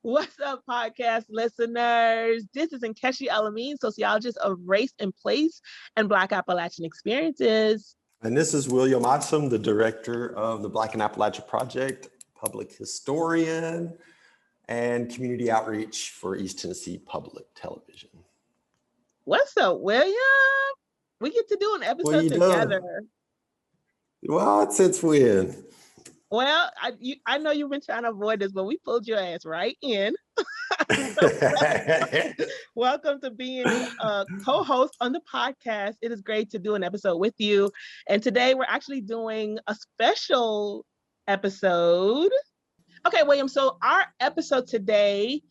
What's up, podcast listeners? This is Enkeshi El-Amin, sociologist of race and place and Black Appalachian experiences. And this is William Isom, the director of the Black in Appalachia Project, public historian, and community outreach for East Tennessee Public Television. What's up, William? We get to do an episode together. Well, since when? Well, I know you've been trying to avoid this, but we pulled your ass right in. Welcome to being a co-host on the podcast. It is great to do an episode with you. And today we're actually doing a special episode. Okay, William, so our episode today,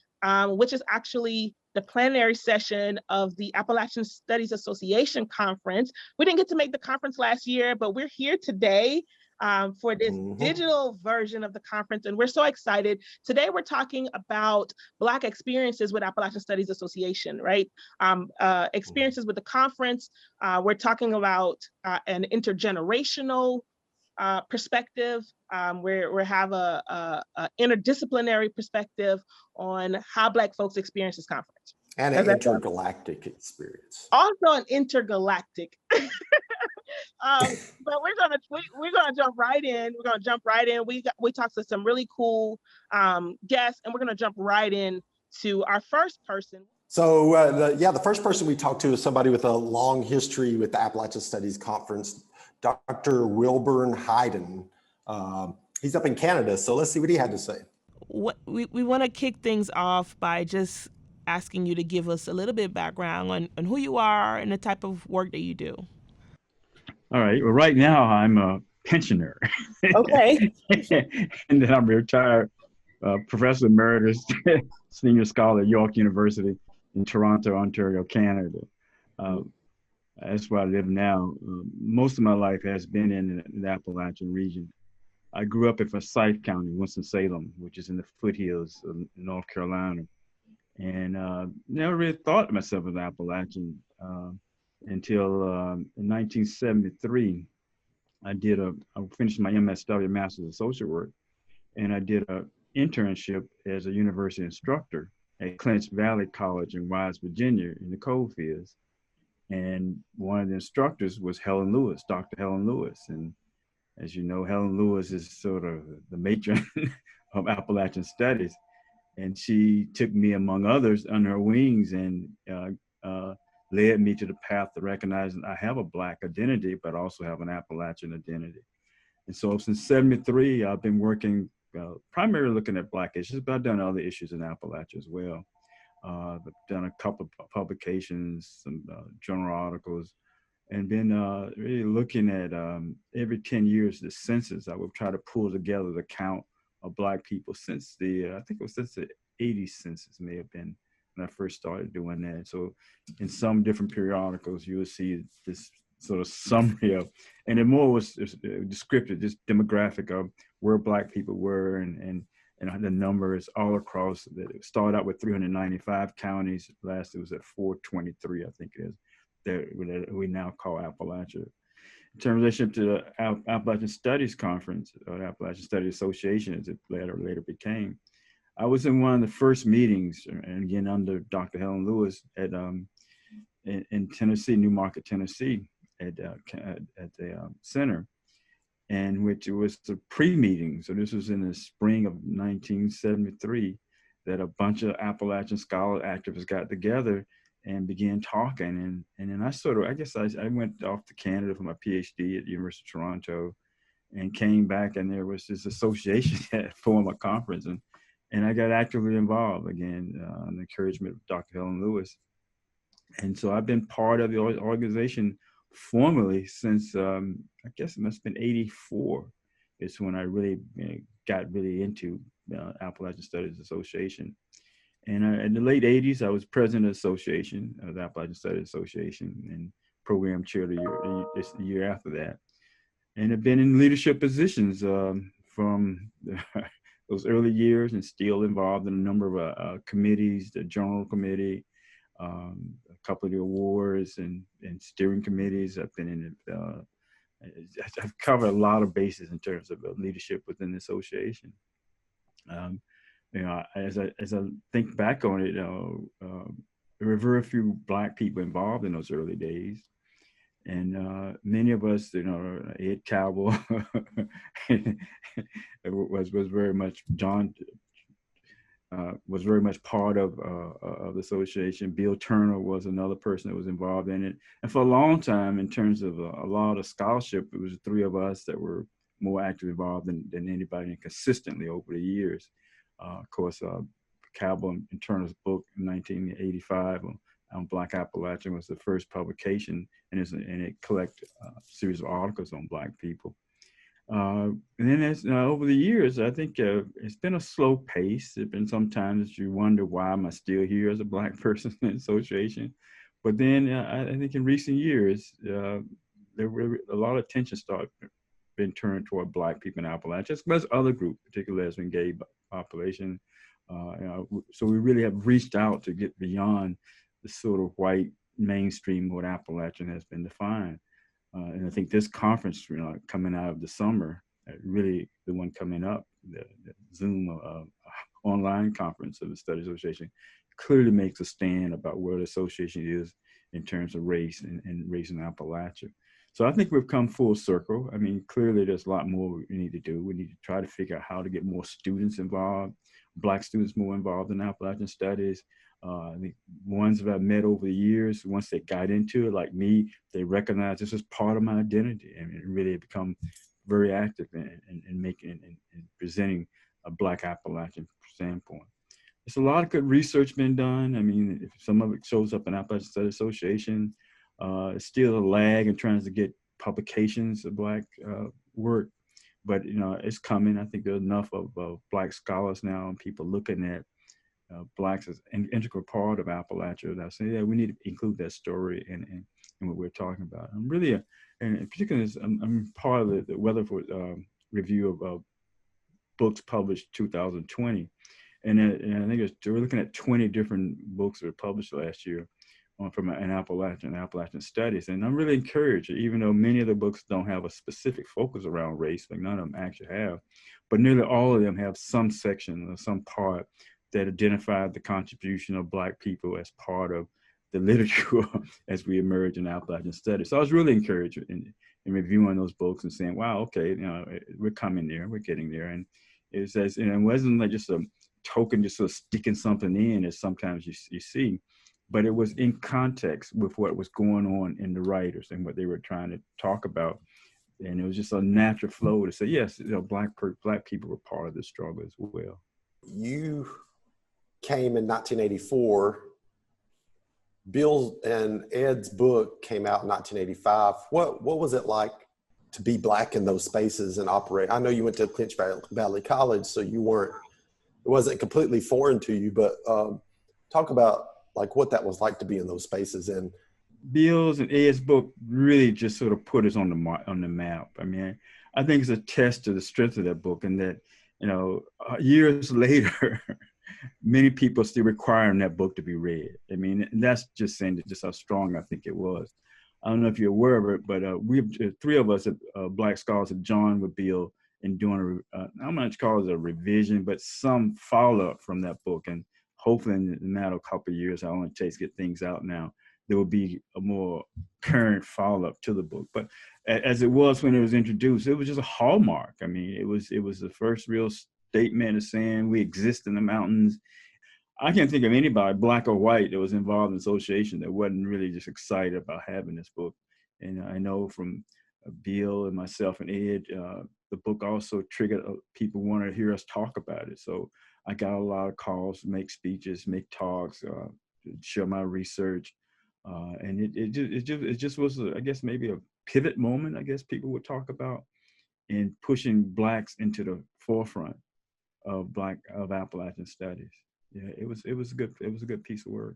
which is actually the plenary session of the Appalachian Studies Association conference. We didn't get to make the conference last year, but we're here today for this digital version of the conference, and we're so excited. Today we're talking about Black experiences with Appalachian Studies Association, right? Experiences with the conference. We're talking about an intergenerational perspective. We have a interdisciplinary perspective on how Black folks experience this conference. And an intergalactic experience. Also an intergalactic. But we're gonna jump right in. We're gonna jump right in. We talked to some really cool guests, and we're gonna jump right in to our first person. So the first person we talked to is somebody with a long history with the Appalachian Studies Conference, Dr. Wilburn Hayden. He's up in Canada, so let's see what he had to say. We want to kick things off by just asking you to give us a little bit of background on who you are and the type of work that you do. All right. Well, right now I'm a pensioner. Okay. And then I'm a retired professor emeritus, senior scholar at York University in Toronto, Ontario, Canada. That's where I live now. Most of my life has been in the Appalachian region. I grew up in Forsyth County, Winston-Salem, which is in the foothills of North Carolina. And never really thought of myself as Appalachian until in 1973. I finished my MSW, Master's of Social Work, and I did an internship as a university instructor at Clinch Valley College in Wise, Virginia, in the coal fields. And one of the instructors was Helen Lewis, Dr. Helen Lewis. And as you know, Helen Lewis is sort of the matron of Appalachian Studies. And she took me, among others, under her wings and led me to the path to recognizing I have a Black identity, but also have an Appalachian identity. And so since '73, I've been working primarily looking at Black issues, but I've done other issues in Appalachia as well. I've done a couple of publications, some journal articles, and been really looking at every 10 years, the census. I would try to pull together the count of Black people since I think it was since the 80s census may have been when I first started doing that. So in some different periodicals, you will see this sort of summary of, and it more was descriptive, just demographic of where Black people were and the numbers all across. It started out with 395 counties. Last it was at 423, I think it is, that we now call Appalachia. In terms of relationship to the Appalachian Studies Conference, or Appalachian Studies Association, as it later became, I was in one of the first meetings, and again under Dr. Helen Lewis at in Tennessee, New Market, Tennessee, at the center, and which it was the pre-meeting. So this was in the spring of 1973, that a bunch of Appalachian scholar activists got together and began talking. And then I went off to Canada for my PhD at the University of Toronto and came back, and there was this association that formed a conference, and I got actively involved again on the encouragement of Dr. Helen Lewis. And so I've been part of the organization formally since, I guess it must have been 84 is when I really got really into Appalachian Studies Association. And in the late 80s, I was president of the association, of the Appalachian Studies Association, and program chair the year after that. And have been in leadership positions from those early years, and still involved in a number of committees, the Journal Committee, a couple of the awards and steering committees. I've been in it. I've covered a lot of bases in terms of leadership within the association. As I think back on it, there were very few Black people involved in those early days. And many of us, Ed Cowell was very much, John was very much part of the association. Bill Turner was another person that was involved in it. And for a long time, in terms of a lot of scholarship, it was the three of us that were more actively involved than anybody, and consistently over the years. Of course, Cowell and Turner's book in 1985 on Black Appalachian was the first publication, and it collected a series of articles on Black people. And then over the years, I think it's been a slow pace. There's been some times you wonder, why am I still here as a Black person in the association? But then I think in recent years, there were a lot of attention started being turned toward Black people in Appalachia, as well as other groups, particularly as an gay population. So we really have reached out to get beyond the sort of white mainstream what Appalachian has been defined. And I think this conference, coming out of the summer, really the one coming up, the Zoom online conference of the Studies Association, clearly makes a stand about where the association is in terms of race and race in Appalachia. So I think we've come full circle. I mean, clearly there's a lot more we need to do. We need to try to figure out how to get more students involved, Black students more involved in Appalachian studies. I think ones that I've met over the years, once they got into it, like me, they recognize this is part of my identity, and it really become very active in making and presenting a Black Appalachian standpoint. There's a lot of good research been done. I mean, if some of it shows up in Appalachian Studies Association, it's still a lag in trying to get publications of Black work, but it's coming. I think there's enough of Black scholars now and people looking at Blacks as an integral part of Appalachia that I say, yeah, we need to include that story in what we're talking about. I'm really, and in particular, I'm part of the Weatherford review of books published 2020. And I think we're looking at 20 different books that were published last year from an Appalachian studies. And I'm really encouraged, even though many of the books don't have a specific focus around race, like none of them actually have, but nearly all of them have some section or some part that identified the contribution of Black people as part of the literature as we emerge in Appalachian studies. So I was really encouraged in reviewing those books and saying, wow, okay, we're coming there, we're getting there. And it says, it wasn't like just a token, just sort of sticking something in as sometimes you see, but it was in context with what was going on in the writers and what they were trying to talk about. And it was just a natural flow to say, yes, Black people were part of the struggle as well. You came in 1984. Bill and Ed's book came out in 1985. What was it like to be Black in those spaces and operate? I know you went to Clinch Valley College, so it wasn't completely foreign to you, but talk about like what that was like to be in those spaces. And Bill's and Ed's book really just sort of put us on the map. I mean, I think it's a test to the strength of that book, and that years later, many people still requiring that book to be read. I mean, and that's just saying just how strong I think it was. I don't know if you're aware of it, but three of us, Black scholars, have joined with Bill in doing I'm not call it a revision, but some follow-up from that book. And hopefully in the matter of a couple of years, how long it takes to get things out now, there will be a more current follow-up to the book. But as it was when it was introduced, it was just a hallmark. I mean, it was the first real statement of saying we exist in the mountains. I can't think of anybody, Black or white, that was involved in association that wasn't really just excited about having this book. And I know from Bill and myself and Ed, the book also triggered people wanted to hear us talk about it. So I got a lot of calls to make speeches, make talks, share my research. And it just was, I guess, maybe a pivot moment, I guess people would talk about, in pushing Blacks into the forefront of Appalachian studies. Yeah, it was a good piece of work.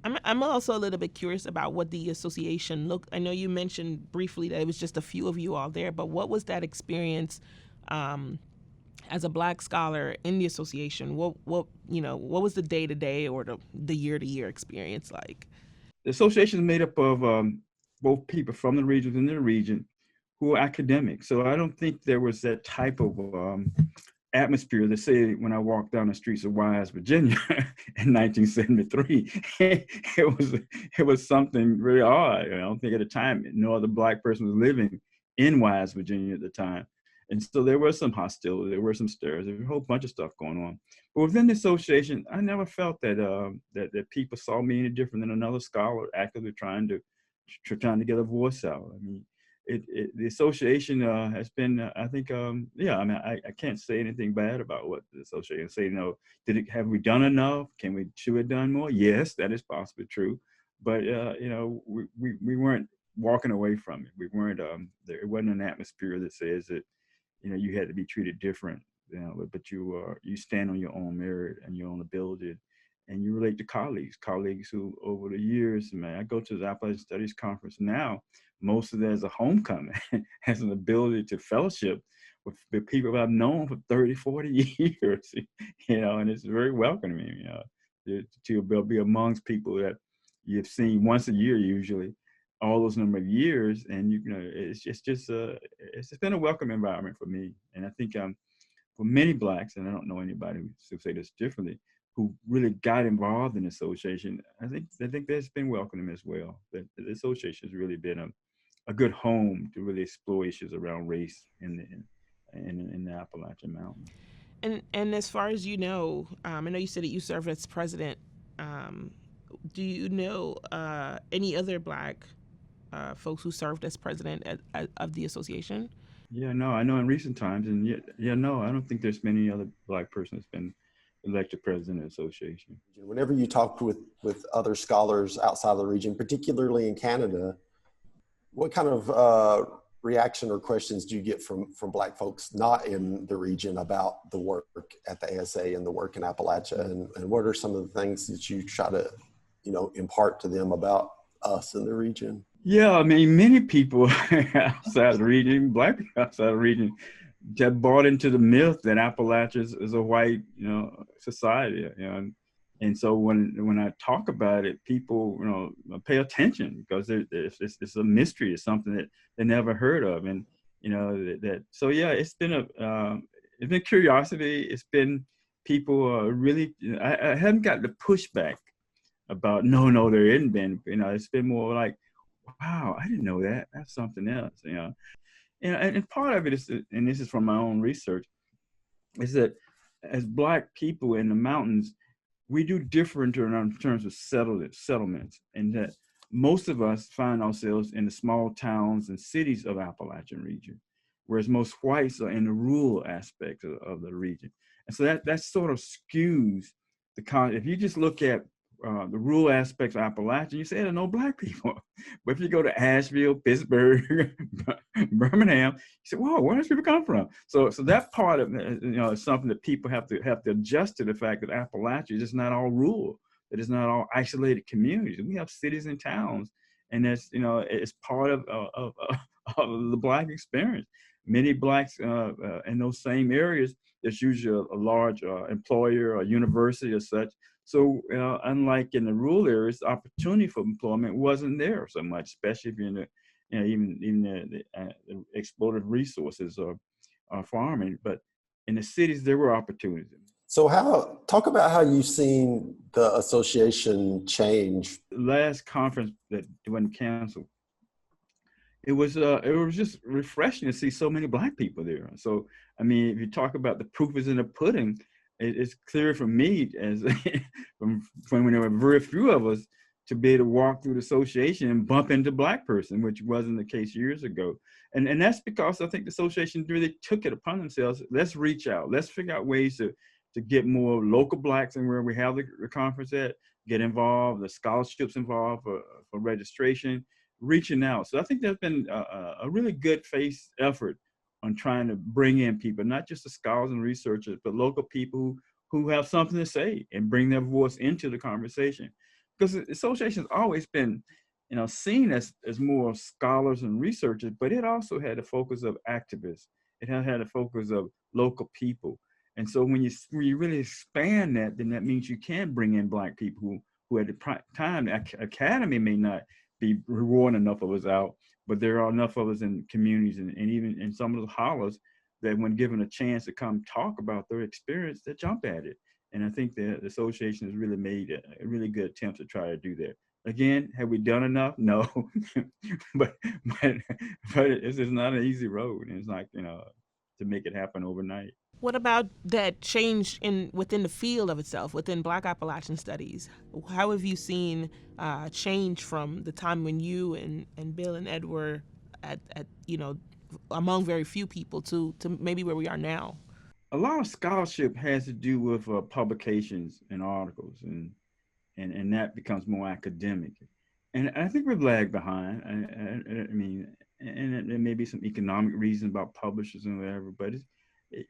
I'm also a little bit curious about what the association looked. I know you mentioned briefly that it was just a few of you all there, but what was that experience as a Black scholar in the association? What was the day-to-day or the year-to-year experience like? The association is made up of both people from the region within the region who are academics. So I don't think there was that type of atmosphere that say when I walked down the streets of Wise, Virginia in 1973, it was something really odd. I don't think at the time no other Black person was living in Wise, Virginia at the time. And so there was some hostility, there were some stares, there was a whole bunch of stuff going on. But within the association, I never felt that that people saw me any different than another scholar actively trying to get a voice out. I mean, the association has been, I think, yeah, I mean, I can't say anything bad about what the association say. Have we done enough? Should we have done more? Yes, that is possibly true. But, we weren't walking away from it. We weren't, it wasn't an atmosphere that says that, you had to be treated different, but you stand on your own merit and your own ability. And you relate to colleagues who over the years, man, I go to the Appalachian Studies Conference now, most of that is a homecoming, has an ability to fellowship with the people I've known for 30, 40 years, and it's very welcoming, to be amongst people that you've seen once a year, usually, all those number of years. And, it's just been a welcome environment for me. And I think for many Blacks, and I don't know anybody who say this differently, who really got involved in the association, I think that's been welcoming as well. The association has really been a good home to really explore issues around race in the Appalachian Mountains. And as far as I know you said that you served as president. Do you know any other Black folks who served as president of the association? Yeah, no, I know in recent times, and no, I don't think there's many other Black person that's been elected president of the association. Whenever you talked with other scholars outside of the region, particularly in Canada, what kind of reaction or questions do you get from Black folks not in the region about the work at the ASA and the work in Appalachia? And what are some of the things that you try to, impart to them about us in the region? Yeah, I mean, many people outside the region, Black people outside the region, that bought into the myth that Appalachia is a white, society, and so when I talk about it, people, pay attention because it's a mystery. It's something that they never heard of, and so yeah, it's been curiosity. It's been people really. I haven't got the pushback about no, there hadn't been. It's been more like, wow, I didn't know that. That's something else, And part of it is, and this is from my own research, is that as Black people in the mountains, we do differ in terms of settlements, and that most of us find ourselves in the small towns and cities of Appalachian region, whereas most whites are in the rural aspects of the region. And so that sort of skews if you just look at the rural aspects of Appalachia, you say there are no Black people. But if you go to Asheville, Pittsburgh, Birmingham, you say, whoa, where does people come from? So that part of it, is something that people have to adjust to, the fact that Appalachia is just not all rural. It is not all isolated communities. We have cities and towns, and that's, it's part of the Black experience. Many Blacks in those same areas, there's usually a large employer or university or such. So unlike in the rural areas, the opportunity for employment wasn't there so much, especially if you're in the, even the exploited resources or farming. But in the cities, there were opportunities. So talk about how you've seen the association change. Last conference that wasn't canceled, it was just refreshing to see so many Black people there. So, I mean, if you talk about the proof is in the pudding, it's clear for me as from when there were very few of us to be able to walk through the association and bump into a Black person, which wasn't the case years ago. And that's because I think the association really took it upon themselves. Let's reach out. Let's figure out ways to get more local Blacks in where we have the conference at, get involved, the scholarships involved for registration, reaching out. So I think there's been a really good faith effort on trying to bring in people, not just the scholars and researchers, but local people who have something to say and bring their voice into the conversation. Because the association has always been, seen as more scholars and researchers, but it also had a focus of activists. It had a focus of local people. And so when you really expand that, then that means you can bring in Black people who at the time, the academy may not be rewarding enough of us out, but there are enough of us in communities and even in some of the hollers that when given a chance to come talk about their experience, they jump at it. And I think the association has really made a really good attempt to try to do that. Again, have we done enough? No, but it's not an easy road. And it's not, to make it happen overnight. What about that change within the field of itself, within Black Appalachian Studies? How have you seen change from the time when you and Bill and Ed were at among very few people to maybe where we are now? A lot of scholarship has to do with publications and articles, and that becomes more academic. And I think we've lagged behind. I mean, and there may be some economic reasons about publishers and whatever, but it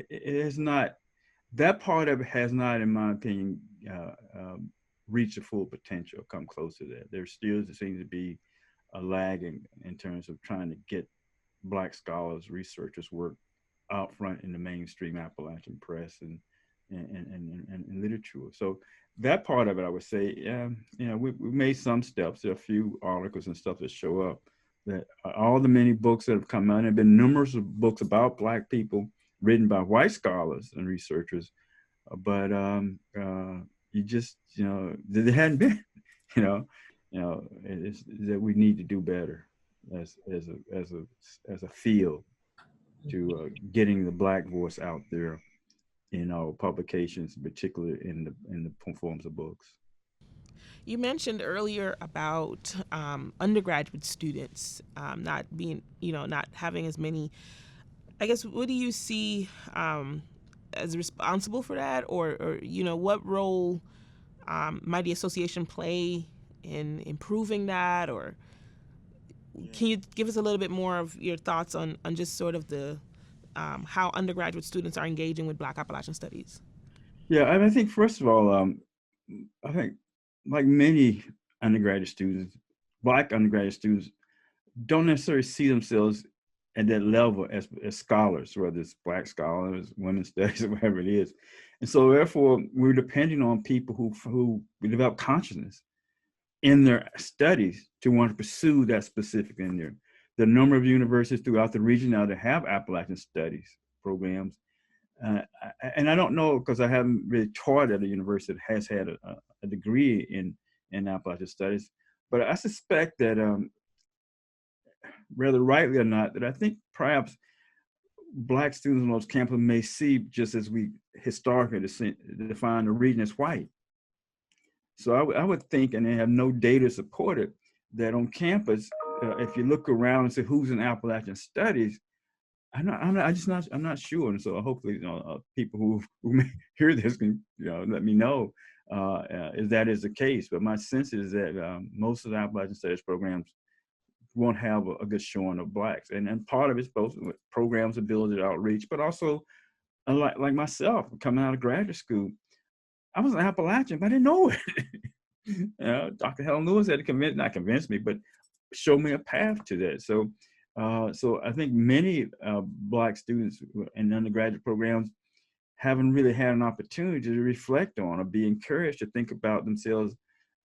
is not, that part of it has not, in my opinion, reached the full potential, come close to that. There still seems to be a lagging in terms of trying to get Black scholars, researchers work out front in the mainstream Appalachian press and literature. So that part of it, I would say, we made some steps. There are a few articles and stuff that show up, that all the many books that have come out, and there have been numerous of books about Black people written by white scholars and researchers, but you just, there hadn't been, it's that we need to do better as a field to getting the Black voice out there in our publications, particularly in the forms of books. You mentioned earlier about undergraduate students not being, not having as many. I guess, what do you see as responsible for that, or what role might the association play in improving that, or can you give us a little bit more of your thoughts on just sort of the how undergraduate students are engaging with Black Appalachian Studies? Yeah, I think first of all, I think like many undergraduate students, Black undergraduate students don't necessarily see themselves at that level as scholars, whether it's Black scholars, women's studies, or whatever it is. And so therefore, we're depending on people who develop consciousness in their studies to want to pursue that specific in there. The number of universities throughout the region now that have Appalachian Studies programs. And I don't know, because I haven't really taught at a university that has had a degree in Appalachian Studies, but I suspect that, whether rightly or not, that I think perhaps Black students on those campuses may see, just as we historically define the region as white. So I would think, and they have no data to support it, that on campus, if you look around and say who's in Appalachian Studies, I'm not sure. And so hopefully, people who may hear this can, let me know if that is the case. But my sense is that most of the Appalachian Studies programs won't have a good showing of Blacks, and part of it's both programs ability to outreach, but also like myself coming out of graduate school, I was an Appalachian, but I didn't know it. Dr. Helen Lewis had to not convince me, but show me a path to that. So I think many Black students in undergraduate programs haven't really had an opportunity to reflect on or be encouraged to think about themselves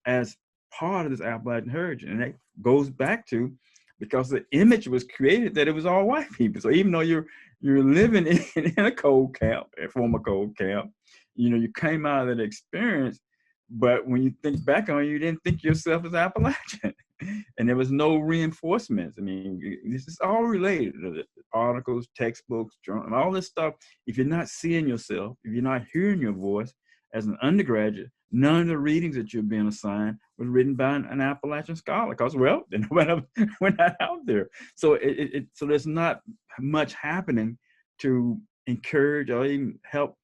as part of this Appalachian heritage. And that goes back to, because the image was created that it was all white people. So even though you're living in a cold camp, a former cold camp, you came out of that experience, but when you think back on it, you didn't think yourself as Appalachian. And there was no reinforcements. I mean, this is all related to articles, textbooks, journals, all this stuff. If you're not seeing yourself, if you're not hearing your voice as an undergraduate, none of the readings that you're being assigned was written by an Appalachian scholar, because, well, we're not out there. So so there's not much happening to encourage or even help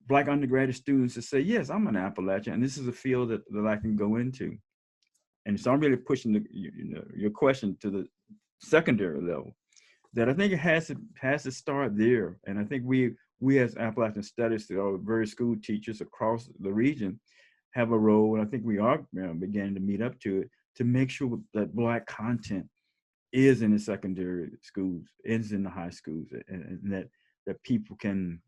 Black undergraduate students to say, yes, I'm an Appalachian, and this is a field that I can go into. And so I'm really pushing your question to the secondary level, that I think it has to start there. And I think we as Appalachian Studies, various school teachers across the region, have a role, and I think we are beginning to meet up to it, to make sure that Black content is in the secondary schools, is in the high schools, and that people can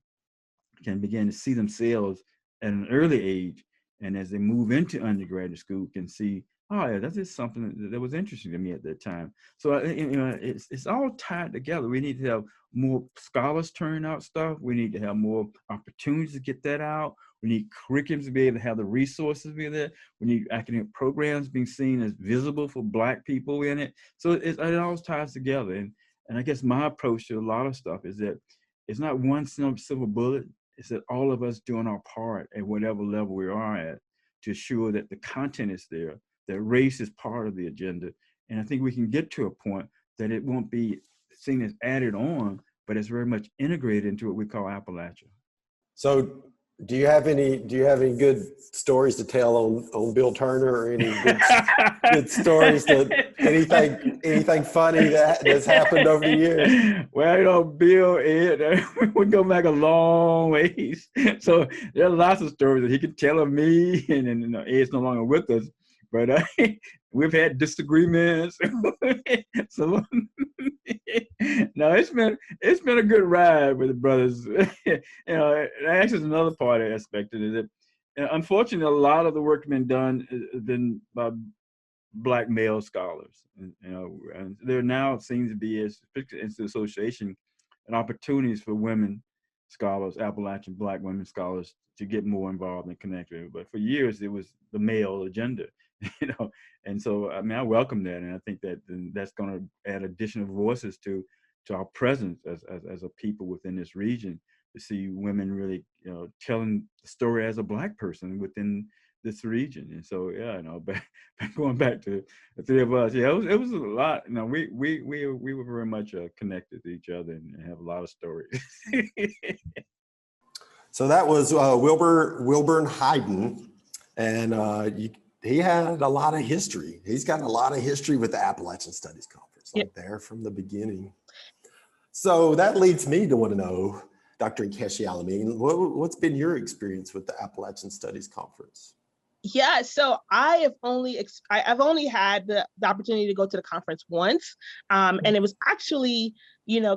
begin to see themselves at an early age, and as they move into undergraduate school, can see, oh yeah, that is something that was interesting to me at that time. So it's all tied together. We need to have more scholars turning out stuff. We need to have more opportunities to get that out. We need curriculums to be able to have the resources be there. We need academic programs being seen as visible for Black people in it. So it all ties together. And I guess my approach to a lot of stuff is that it's not one silver bullet. It's that all of us doing our part at whatever level we are at to ensure that the content is there, that race is part of the agenda. And I think we can get to a point that it won't be seen as added on, but it's very much integrated into what we call Appalachia. So do you have any good stories to tell on Bill Turner, or any good stories that anything funny that's happened over the years? Well, Bill, Ed, we go back a long ways. So there are lots of stories that he could tell of me, and Ed's no longer with us, but we've had disagreements. So no, it's been a good ride with the brothers. Actually, there's another part aspect of it. Unfortunately, a lot of the work been done has been by Black male scholars. And there now seems to be, especially in the association, an opportunities for women scholars, Appalachian Black women scholars, to get more involved and connected. But for years, it was the male agenda. And so I welcome that, and I think that that's going to add additional voices to our presence as a people within this region, to see women really telling the story as a Black person within this region. And so going back to the three of us, it was a lot. We were very much connected to each other and have a lot of stories. So that was Wilburn Hayden, and he had a lot of history. He's got a lot of history with the Appalachian Studies Conference, there from the beginning. So that leads me to want to know, Dr. Enkeshi El-Amin, what's been your experience with the Appalachian Studies Conference? Yeah, so I've only had the opportunity to go to the conference once, and it was actually,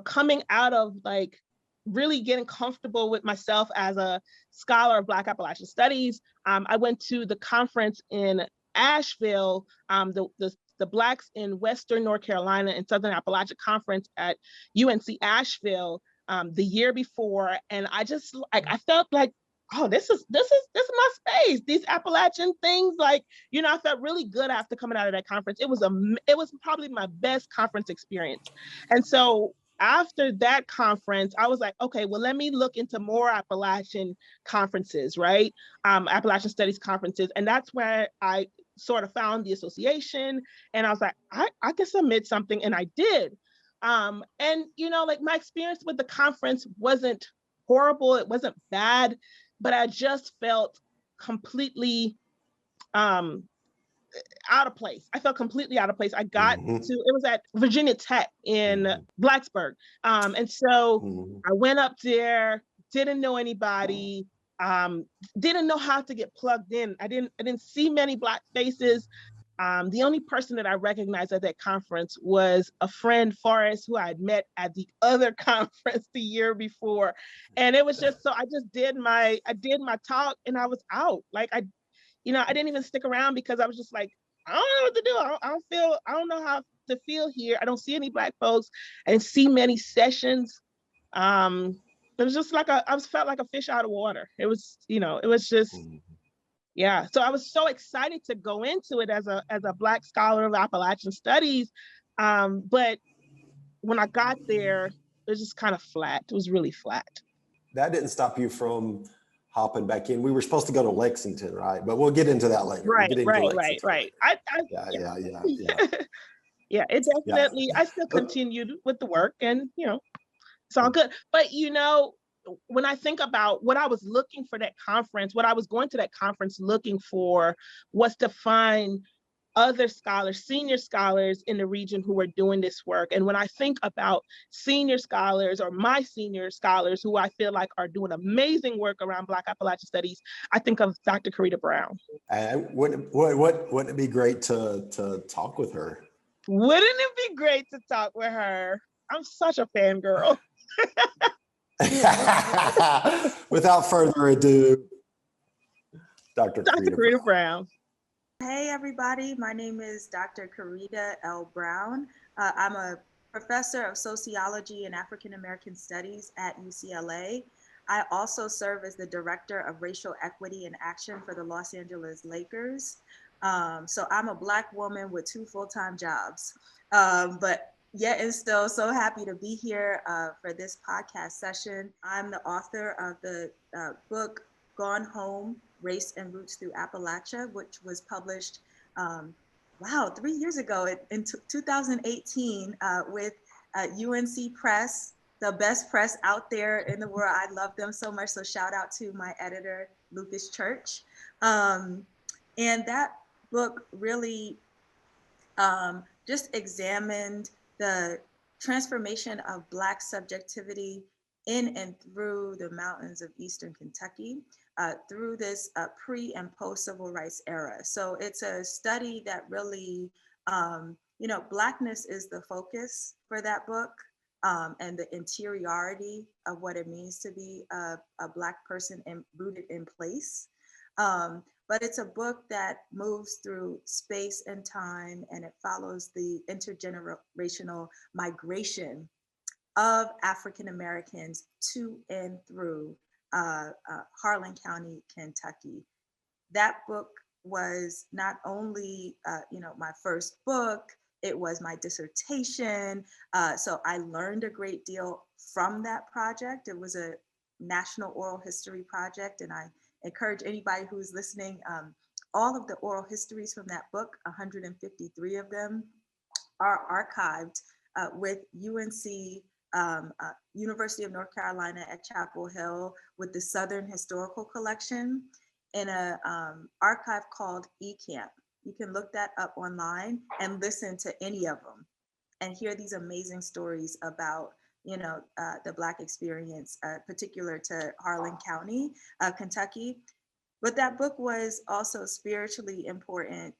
coming out of like really getting comfortable with myself as a scholar of Black Appalachian Studies. I went to the conference in Asheville, the Blacks in Western North Carolina and Southern Appalachia Conference at UNC Asheville the year before, and I just I felt like, oh, this is my space. These Appalachian things, I felt really good after coming out of that conference. It was probably my best conference experience, and so after that conference, I was like, okay, well, let me look into more Appalachian conferences, right? Appalachian Studies conferences. And that's where I sort of found the association. And I was like, I can submit something. And I did. And, my experience with the conference wasn't horrible. It wasn't bad, but I just felt completely out of place. I felt completely out of place. I got to, it was at Virginia Tech in Blacksburg. And so I went up there, didn't know anybody, didn't know how to get plugged in. I didn't see many Black faces. The only person that I recognized at that conference was a friend, Forrest, who I had met at the other conference the year before. And it was just, so I did my talk and I was out. I didn't even stick around because I was just like, I don't know what to do. I don't know how to feel here. I don't see any Black folks. I didn't see many sessions. It was just I felt like a fish out of water. It was, it was just, yeah. So I was so excited to go into it as a Black scholar of Appalachian Studies. But when I got there, it was just kind of flat. It was really flat. That didn't stop you from hopping back in. We were supposed to go to Lexington, right? But we'll get into that later. Right. Yeah, it definitely, I still continued with the work and, it's all good. But, when I think about what I was looking for that conference, what I was going to that conference looking for was to find other scholars, senior scholars in the region who were doing this work. And when I think about senior scholars or my senior scholars who I feel like are doing amazing work around Black Appalachian Studies, I think of Dr. Karida Brown. Wouldn't it be great to talk with her? Wouldn't it be great to talk with her? I'm such a fangirl. Without further ado, Dr. Karida Brown. Hey everybody, my name is Dr. Karida L. Brown. I'm a professor of sociology and African American studies at UCLA. I also serve as the director of racial equity and action for the Los Angeles Lakers. So I'm a Black woman with 2 full-time jobs, but yet and still so happy to be here for this podcast session. I'm the author of the book Gone Home, Race and Roots Through Appalachia, which was published, 3 years ago in 2018 with UNC Press, the best press out there in the world. I love them so much. So shout out to my editor, Lucas Church. And that book really just examined the transformation of Black subjectivity in and through the mountains of Eastern Kentucky through this pre and post civil rights era. So it's a study that really, Blackness is the focus for that book, and the interiority of what it means to be a Black person rooted in place. But it's a book that moves through space and time, and it follows the intergenerational migration of African Americans to and through Harlan County, Kentucky. That book was not only, my first book, it was my dissertation. So I learned a great deal from that project. It was a national oral history project, and I encourage anybody who's listening, all of the oral histories from that book, 153 of them, are archived with UNC, University of North Carolina at Chapel Hill, with the Southern Historical Collection in a archive called eCamp. You can look that up online and listen to any of them and hear these amazing stories about the Black experience, particular to Harlan County, Kentucky. But that book was also spiritually important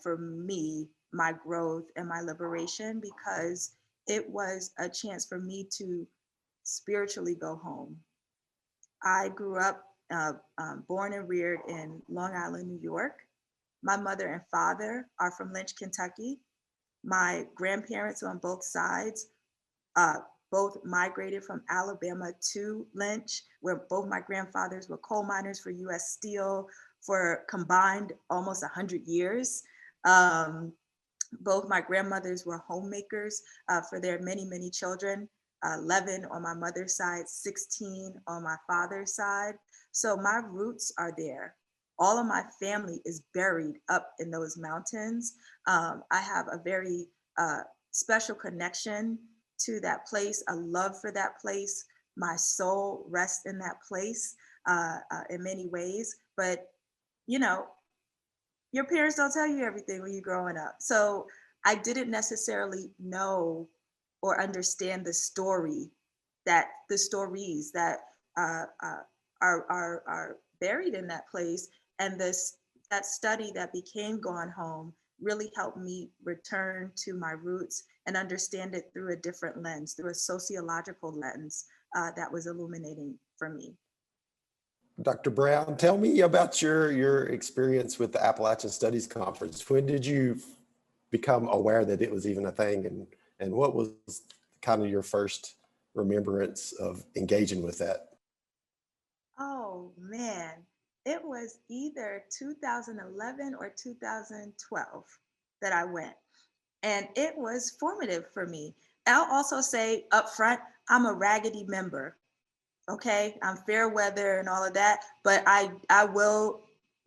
for me, my growth and my liberation, because it was a chance for me to spiritually go home. I grew up born and reared in Long Island, New York. My mother and father are from Lynch, Kentucky. My grandparents on both sides both migrated from Alabama to Lynch, where both my grandfathers were coal miners for US Steel for combined almost 100 years. Both my grandmothers were homemakers for their many, many children, 11 on my mother's side, 16 on my father's side. So my roots are there. All of my family is buried up in those mountains. I have a very special connection to that place, a love for that place. My soul rests in that place in many ways. But, your parents don't tell you everything when you're growing up. So I didn't necessarily know or understand the stories that are buried in that place. And that study that became Gone Home really helped me return to my roots and understand it through a different lens, through a sociological lens that was illuminating for me. Dr. Brown, tell me about your experience with the Appalachian Studies Conference. When did you become aware that it was even a thing, and what was kind of your first remembrance of engaging with that? Oh man, it was either 2011 or 2012 that I went. And it was formative for me. I'll also say up front, I'm a raggedy member. Okay, I'm fair weather and all of that, but I will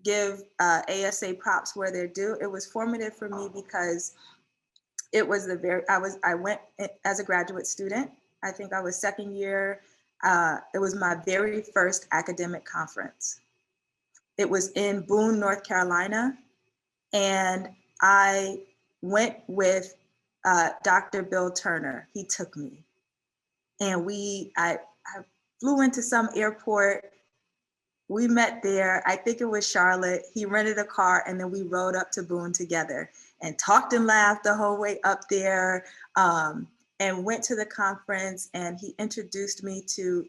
give ASA props where they're due. It was formative for me because it was I went as a graduate student. I think I was second year. It was my very first academic conference. It was in Boone, North Carolina, and I went with Dr. Bill Turner. He took me, and I flew into some airport. We met there. I think it was Charlotte. He rented a car, and then we rode up to Boone together and talked and laughed the whole way up there, and went to the conference. And he introduced me to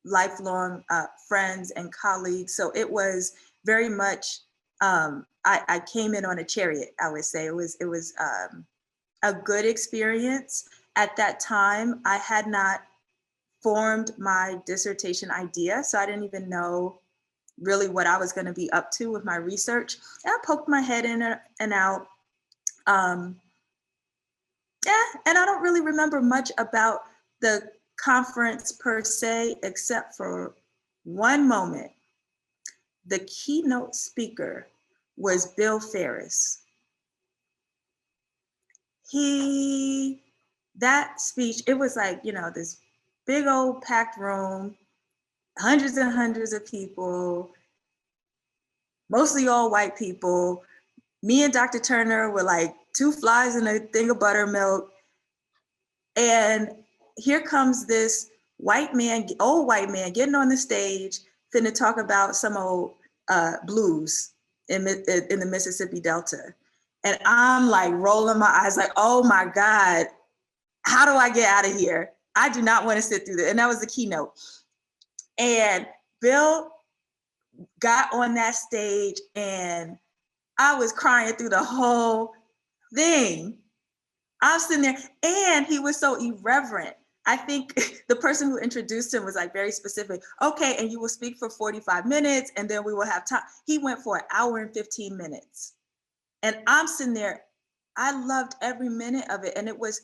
lifelong friends and colleagues. So it was very much I came in on a chariot, I would say. It was a good experience. At that time, I had not formed my dissertation idea, so I didn't even know really what I was going to be up to with my research. And I poked my head in and out. And I don't really remember much about the conference per se, except for one moment. The keynote speaker was Bill Ferris. That speech, it was like, this big old packed room, hundreds and hundreds of people, mostly all white people. Me and Dr. Turner were like two flies in a thing of buttermilk. And here comes this old white man getting on the stage, finna talk about some old blues in the Mississippi Delta. And I'm like rolling my eyes like, oh my God, how do I get out of here? I do not want to sit through this. And that was the keynote. And Bill got on that stage and I was crying through the whole thing. I'm sitting there, and he was so irreverent. I think the person who introduced him was like very specific. Okay, and you will speak for 45 minutes and then we will have time. He went for 1 hour and 15 minutes. And I'm sitting there, I loved every minute of it. And it was,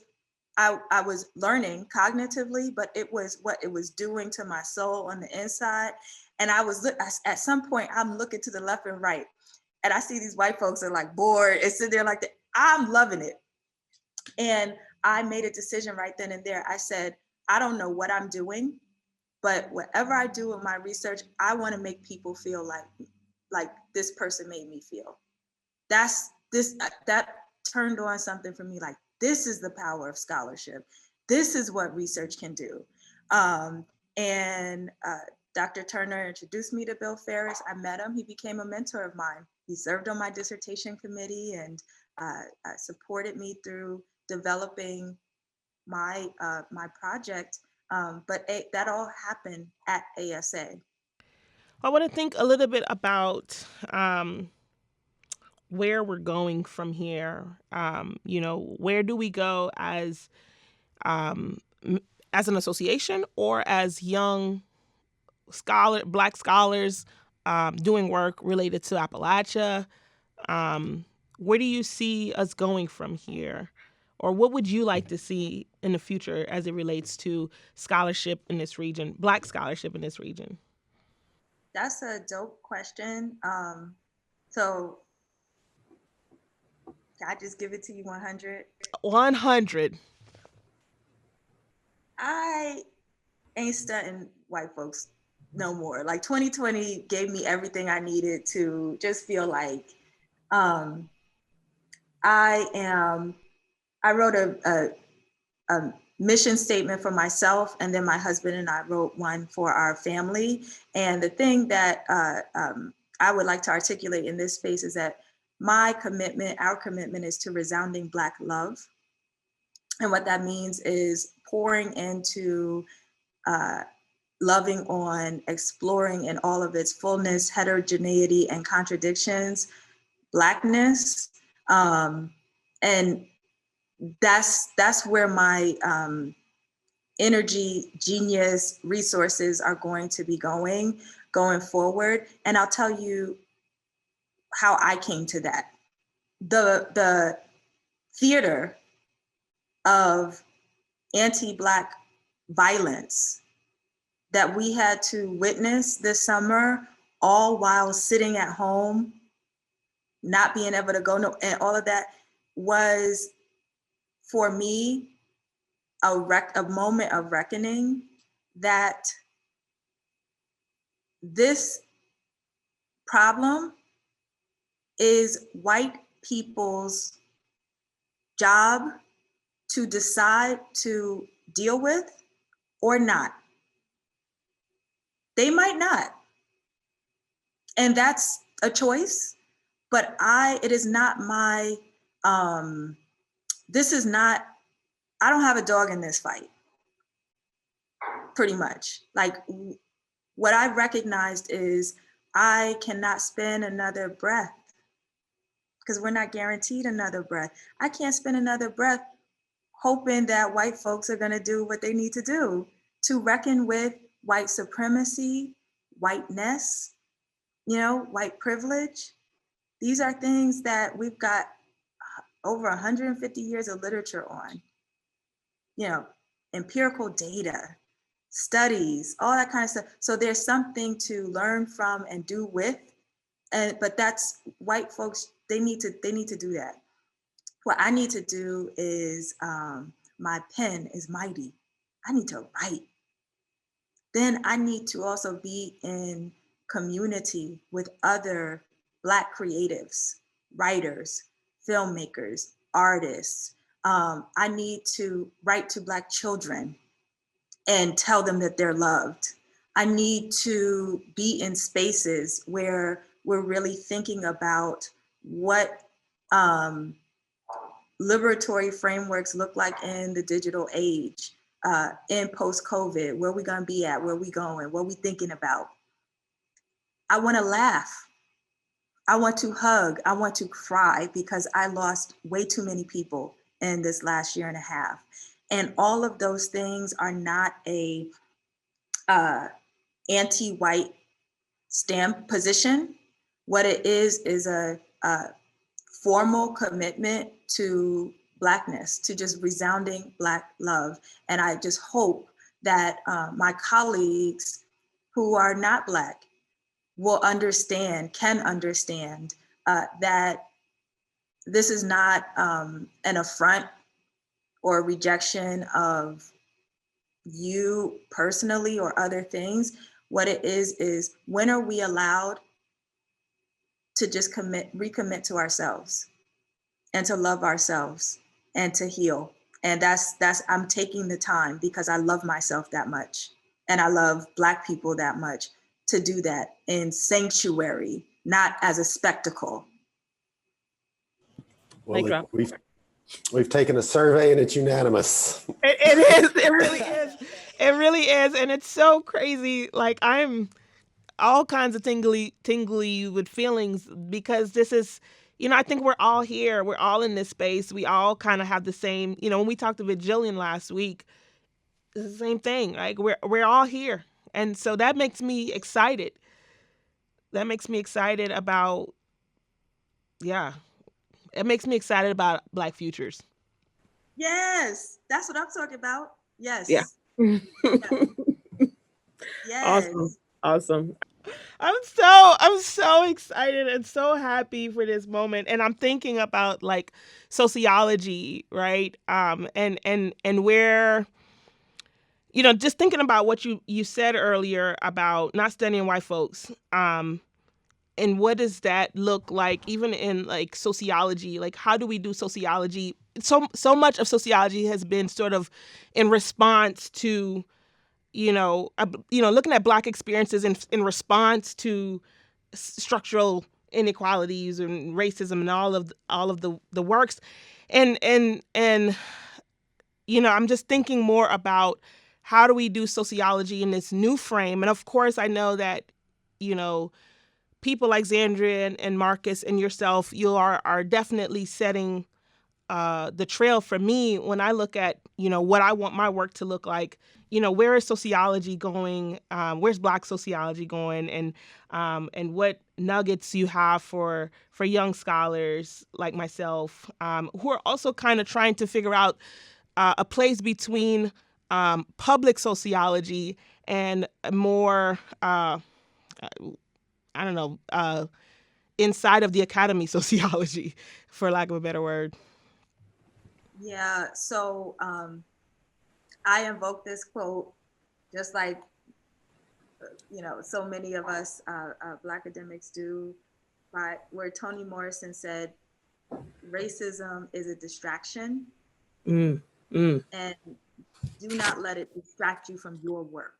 I was learning cognitively, but it was what it was doing to my soul on the inside. And at some point, I'm looking to the left and right, and I see these white folks are like bored and sit there like that. I'm loving it. And I made a decision right then and there. I said, I don't know what I'm doing, but whatever I do with my research, I want to make people feel like this person made me feel. That turned on something for me, like, this is the power of scholarship. This is what research can do. And Dr. Turner introduced me to Bill Ferris. I met him. He became a mentor of mine. He served on my dissertation committee and supported me through developing my project. But that all happened at ASA. I want to think a little bit about where we're going from here. Where do we go as an association or as young Black scholars doing work related to Appalachia? Where do you see us going from here? Or what would you like to see in the future as it relates to scholarship in this region, Black scholarship in this region? That's a dope question. So can I just give it to you 100? 100. I ain't stunting white folks no more. Like 2020 gave me everything I needed to just feel like I wrote a mission statement for myself, and then my husband and I wrote one for our family. And the thing that I would like to articulate in this space is that our commitment is to resounding Black love. And what that means is pouring into loving on, exploring in all of its fullness, heterogeneity, and contradictions, Blackness. And that's where my energy, genius, resources are going to be going forward. And I'll tell you how I came to that. The theater of anti-Black violence that we had to witness this summer, all while sitting at home, not being able to go, and all of that, was for me a moment of reckoning that this problem is white people's job to decide to deal with or not. They might not. And that's a choice, but it is not my, I don't have a dog in this fight, pretty much. Like, what I recognized is I cannot spend another breath because we're not guaranteed another breath. I can't spend another breath hoping that white folks are going to do what they need to do to reckon with white supremacy, whiteness, white privilege. These are things that we've got over 150 years of literature on, empirical data, studies, all that kind of stuff. So there's something to learn from and do with, but that's white folks, they need to do that. What I need to do is, my pen is mighty. I need to write. Then I need to also be in community with other Black creatives, writers, filmmakers, artists. I need to write to Black children and tell them that they're loved. I need to be in spaces where we're really thinking about what liberatory frameworks look like in the digital age, in post-COVID, where we gonna be at, where we going, what we thinking about. I wanna laugh. I want to hug. I want to cry because I lost way too many people in this last year and a half. And all of those things are not a anti-white stamp position. What it is a formal commitment to Blackness, to just resounding Black love. And I just hope that my colleagues who are not Black will understand, can understand that this is not an affront or rejection of you personally or other things. What it is when are we allowed to just recommit to ourselves and to love ourselves and to heal? And that's I'm taking the time because I love myself that much and I love Black people that much to do that in sanctuary, not as a spectacle. Well, we've taken a survey and it's unanimous. It is. It really is. It really is. And it's so crazy. Like, I'm all kinds of tingly with feelings because this is, I think we're all here. We're all in this space. We all kind of have the same, when we talked with Jillian last week, it's the same thing. Like, we're all here. And so that makes me excited. That makes me excited about, it makes me excited about Black futures. Yes, that's what I'm talking about. Yes. Yeah. Yes. Awesome. I'm so excited and so happy for this moment. And I'm thinking about like sociology, right? And where, just thinking about what you said earlier about not studying white folks. And what does that look like even in like sociology? Like, how do we do sociology? So much of sociology has been sort of in response to, looking at Black experiences in response to structural inequalities and racism and all of the works. And I'm just thinking more about how do we do sociology in this new frame? And of course, I know that, people like Xandria and Marcus and yourself, you are definitely setting the trail for me when I look at, what I want my work to look like. Where is sociology going? Where's Black sociology going? And what nuggets you have for young scholars like myself, who are also kind of trying to figure out a place between public sociology and more, inside of the academy sociology, for lack of a better word. Yeah, so I invoke this quote, just like, so many of us Black academics do, where Toni Morrison said, racism is a distraction, and do not let it distract you from your work.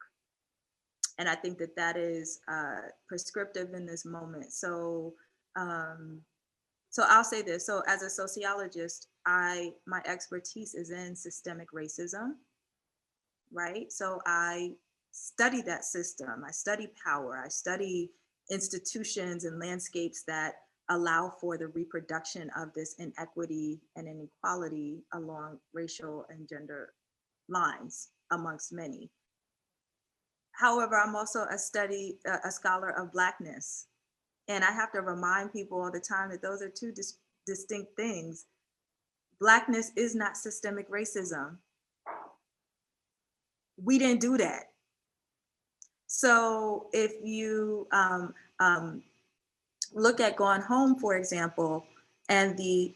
And I think that is prescriptive in this moment. So I'll say this. So as a sociologist, my expertise is in systemic racism, right? So I study that system. I study power. I study institutions and landscapes that allow for the reproduction of this inequity and inequality along racial and gender lines amongst many. However, I'm also a scholar of Blackness. And I have to remind people all the time that those are two distinct things. Blackness is not systemic racism. We didn't do that. So if you look at Gone Home, for example, and the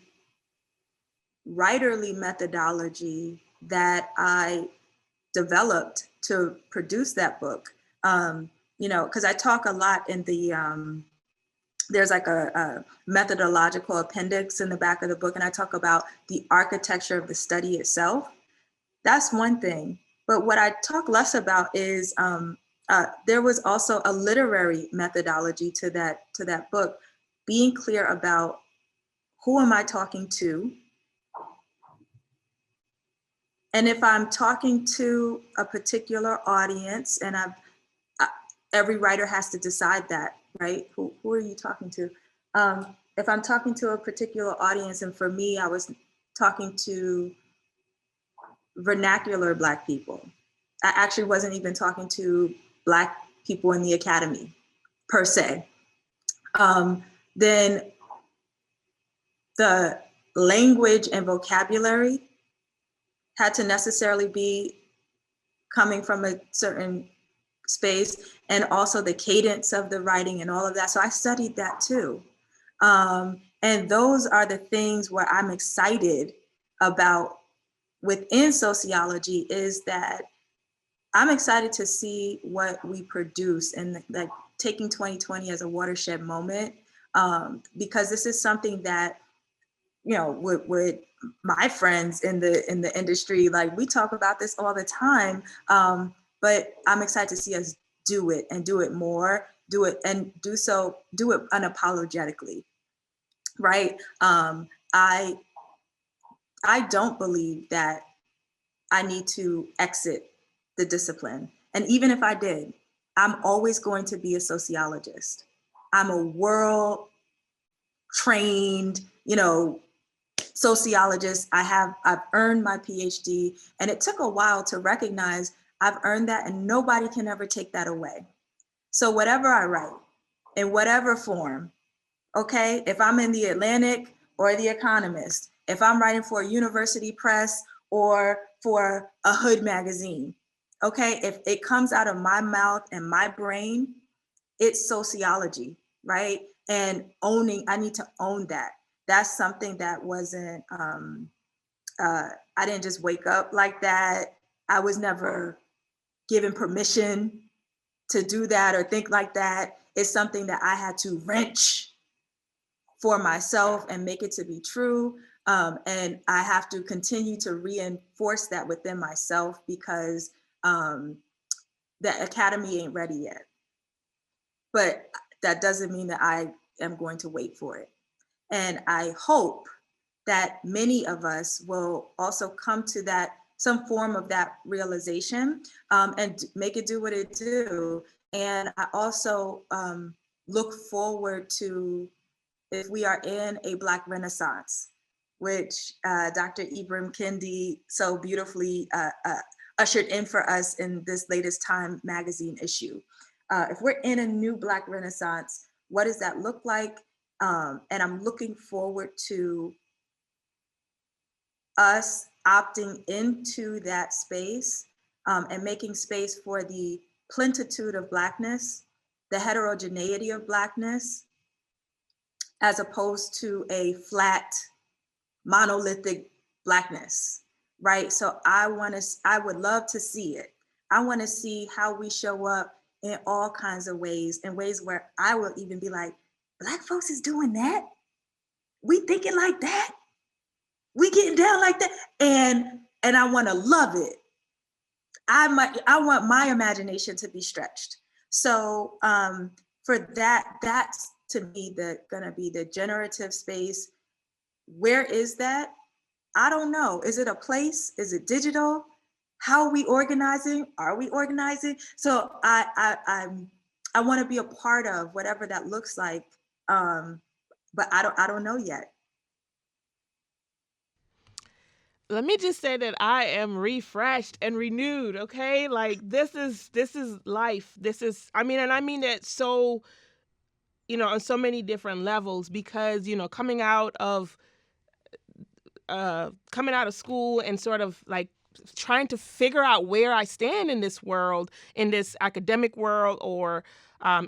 writerly methodology that I developed to produce that book, you know, because I talk a lot in the, there's like a methodological appendix in the back of the book, and I talk about the architecture of the study itself. That's one thing. But what I talk less about is there was also a literary methodology to that book, being clear about who am I talking to? And if I'm talking to a particular audience, and every writer has to decide that, right? Who are you talking to? If I'm talking to a particular audience, and for me, I was talking to vernacular Black people. I actually wasn't even talking to Black people in the academy, per se. Then the language and vocabulary had to necessarily be coming from a certain space, and also the cadence of the writing and all of that. So I studied that too. And those are the things where I'm excited about within sociology, is that I'm excited to see what we produce, and like taking 2020 as a watershed moment, because this is something that, you know, with my friends in the industry, like we talk about this all the time, but I'm excited to see us do it, and do it more, do it unapologetically, right? I don't believe that I need to exit the discipline. And even if I did, I'm always going to be a sociologist. I'm a world trained, you know, sociologist. I've earned my PhD, and it took a while to recognize I've earned that, and nobody can ever take that away. So whatever I write, in whatever form, okay, if I'm in the Atlantic or the Economist, if I'm writing for a university press or for a hood magazine, okay, if it comes out of my mouth and my brain, it's sociology, right? And I need to own that. That's something that wasn't, I didn't just wake up like that. I was never given permission to do that or think like that. It's something that I had to wrench for myself and make it to be true. And I have to continue to reinforce that within myself, because the academy ain't ready yet. But that doesn't mean that I am going to wait for it. And I hope that many of us will also come to that, some form of that realization, and make it do what it do. And I also look forward to, if we are in a Black Renaissance, which Dr. Ibram Kendi so beautifully ushered in for us in this latest Time magazine issue. If we're in a new Black Renaissance, what does that look like? And I'm looking forward to us opting into that space, and making space for the plentitude of Blackness, the heterogeneity of Blackness, as opposed to a flat, monolithic Blackness, right? So I would love to see it. I want to see how we show up in all kinds of ways, in ways where I will even be like, Black folks is doing that? We thinking like that? We getting down like that? And I want to love it. I want my imagination to be stretched. So for that's to me gonna be the generative space. Where is that? I don't know. Is it a place? Is it digital? How are we organizing? Are we organizing? So I want to be a part of whatever that looks like, but I don't know yet. Let me just say that I am refreshed and renewed. Okay, like this is life. This is, I mean, and I mean that so, on so many different levels, because coming out of school and sort of like trying to figure out where I stand in this world, in this academic world, or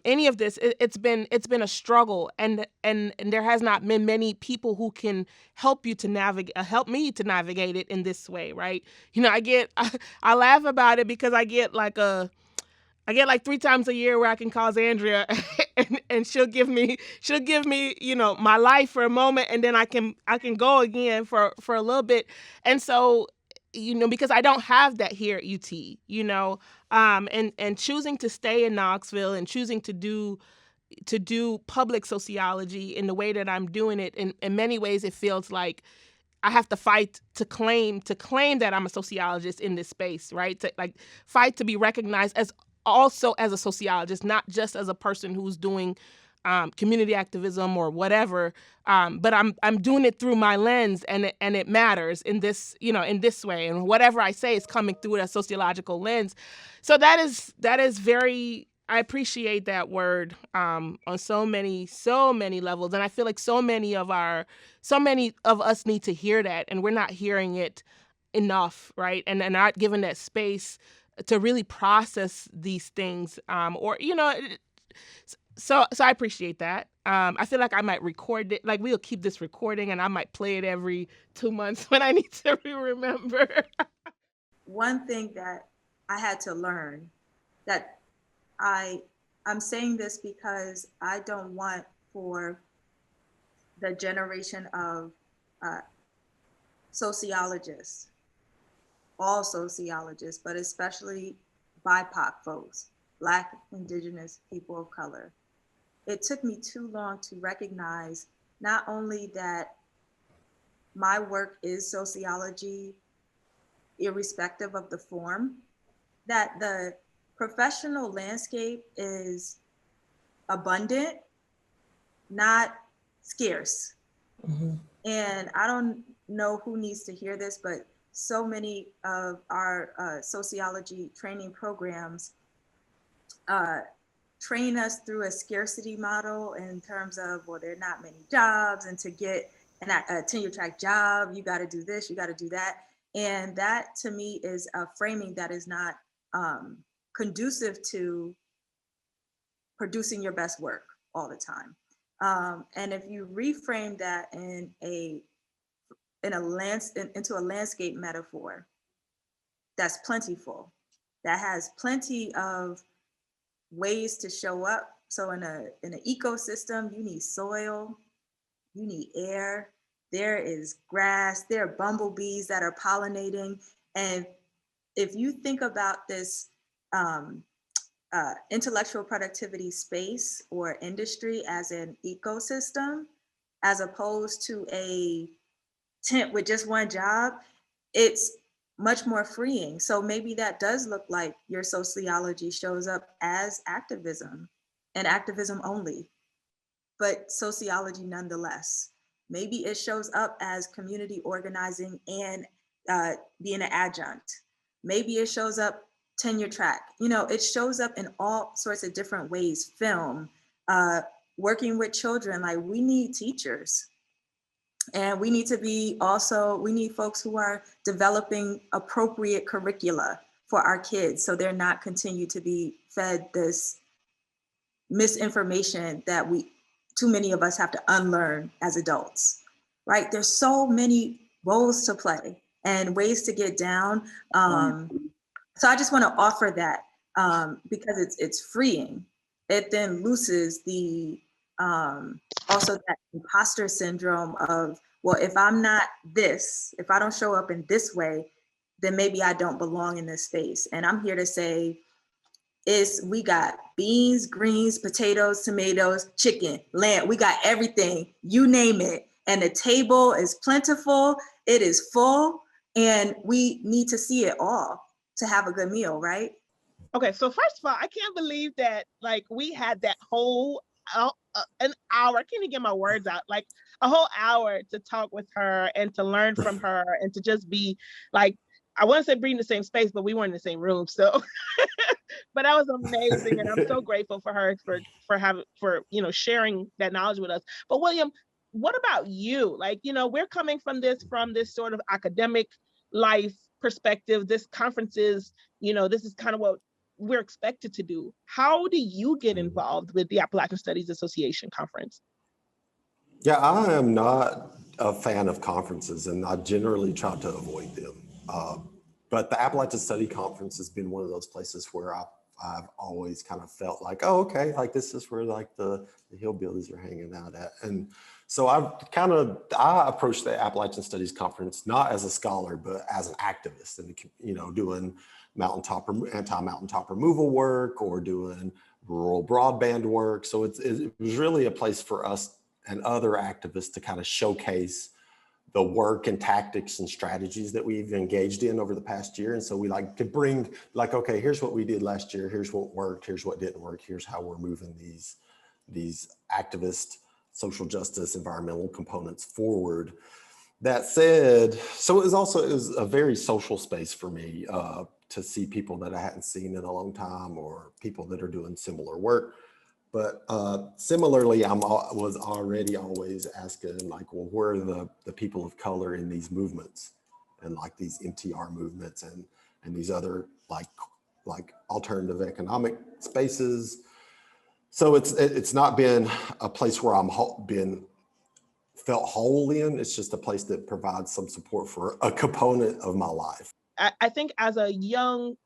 any of this. It's been a struggle, and there has not been many people who can help me to navigate it in this way, right? I laugh about it because I get like 3 times a year where I can call Andrea and she'll give me, my life for a moment, and then I can go again for a little bit. And so, because I don't have that here at UT, and choosing to stay in Knoxville and choosing to do public sociology in the way that I'm doing it, in many ways it feels like I have to fight to claim that I'm a sociologist in this space, right? To like fight to be recognized also as a sociologist, not just as a person who's doing community activism or whatever, but I'm doing it through my lens, and it matters in this way, and whatever I say is coming through a sociological lens. So that is very, I appreciate that word on so many levels, and I feel like so many of us need to hear that, and we're not hearing it enough, right? And not given that space to really process these things, so I appreciate that. I feel like I might record it, like we'll keep this recording, and I might play it every 2 months when I need to remember. One thing that I had to learn, that I'm saying this because I don't want for the generation of sociologists, all sociologists, but especially BIPOC folks, Black, Indigenous, people of color. It took me too long to recognize not only that my work is sociology, irrespective of the form, that the professional landscape is abundant, not scarce. Mm-hmm. And I don't know who needs to hear this, but so many of our sociology training programs train us through a scarcity model in terms of, well, there are not many jobs, and to get a tenure track job, you got to do this, you got to do that. And that to me is a framing that is not conducive to producing your best work all the time. And if you reframe that into a landscape metaphor that's plentiful, that has plenty of ways to show up. So in an ecosystem, you need soil, you need air, there is grass, there are bumblebees that are pollinating. And if you think about this intellectual productivity space or industry as an ecosystem, as opposed to a tent with just one job, it's much more freeing. So maybe that does look like your sociology shows up as activism, and activism only, but sociology nonetheless. Maybe it shows up as community organizing and being an adjunct. Maybe it shows up tenure track. It shows up in all sorts of different ways. Film, working with children. Like, we need teachers. And we need folks who are developing appropriate curricula for our kids, so they're not continue to be fed this misinformation that too many of us have to unlearn as adults, right? There's so many roles to play and ways to get down. So I just want to offer that because it's freeing. It then looses the also that imposter syndrome of, well, if I'm not this, if I don't show up in this way, then maybe I don't belong in this space. And I'm here to say, we got beans, greens, potatoes, tomatoes, chicken, lamb. We got everything, you name it. And the table is plentiful, it is full, and we need to see it all to have a good meal, right? Okay, so first of all, I can't believe that like we had that whole an hour. I can't even get my words out. Like a whole hour to talk with her and to learn from her and to just be like, I want to say be in the same space, but we weren't in the same room. So, but that was amazing. And I'm so grateful for her for sharing that knowledge with us. But William, what about you? Like, we're coming from this sort of academic life perspective. This conference is, this is kind of what we're expected to do. How do you get involved with the Appalachian Studies Association conference? Yeah, I am not a fan of conferences, and I generally try to avoid them. But the Appalachian Study Conference has been one of those places where I've always kind of felt like, oh, okay, like this is where like the hillbillies are hanging out at. And so I approached the Appalachian Studies Conference not as a scholar, but as an activist, and doing anti-mountaintop removal work or doing rural broadband work. So it was really a place for us and other activists to kind of showcase the work and tactics and strategies that we've engaged in over the past year. And so we like to bring like, okay, here's what we did last year. Here's what worked. Here's what didn't work. Here's how we're moving these activist, social justice, environmental components forward. That said, so it was a very social space for me to see people that I hadn't seen in a long time or people that are doing similar work. But similarly, I was already always asking like, well, where are the people of color in these movements and like these MTR movements and these other like alternative economic spaces. So it's not been a place where felt whole in. It's just a place that provides some support for a component of my life. I think as a young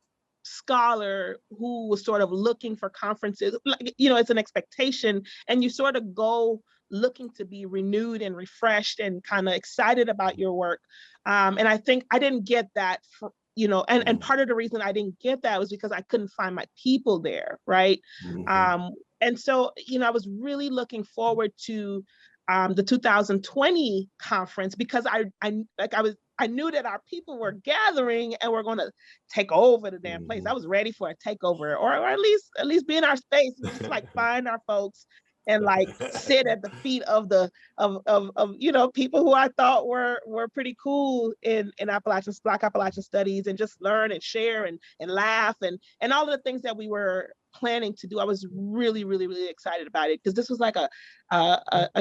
scholar who was sort of looking for conferences, it's an expectation, and you sort of go looking to be renewed and refreshed and kind of excited about your work. And I think I didn't get that, and part of the reason I didn't get that was because I couldn't find my people there, right? Mm-hmm. And so, I was really looking forward to the 2020 conference because I knew that our people were gathering and we're going to take over the damn place. I was ready for a takeover, or at least be in our space, just like find our folks and like sit at the feet of people who I thought were pretty cool in Black Appalachian studies, and just learn and share and laugh and all of the things that we were planning to do. I was really, really, really excited about it because this was like a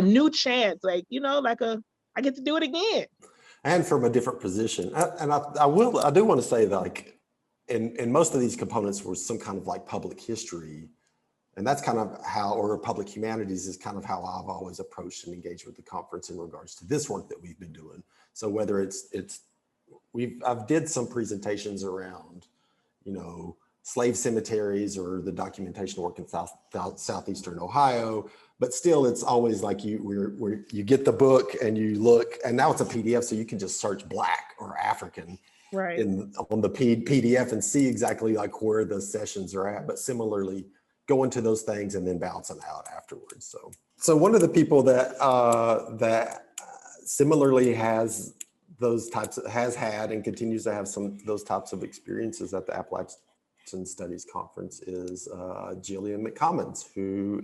new chance, I get to do it again. And from a different position. And I do want to say that like in most of these components was some kind of like public history. And that's kind of or public humanities is kind of how I've always approached and engaged with the conference in regards to this work that we've been doing. So whether I've did some presentations around, slave cemeteries or the documentation work in southeastern Ohio, but still it's always like you get the book and you look, and now it's a PDF, so you can just search Black or African right on the PDF and see exactly like where the sessions are at, but similarly go into those things and then bounce them out afterwards. So one of the people that similarly has had and continues to have those types of experiences at the Appalachian Studies Conference is Jillian McCommons, who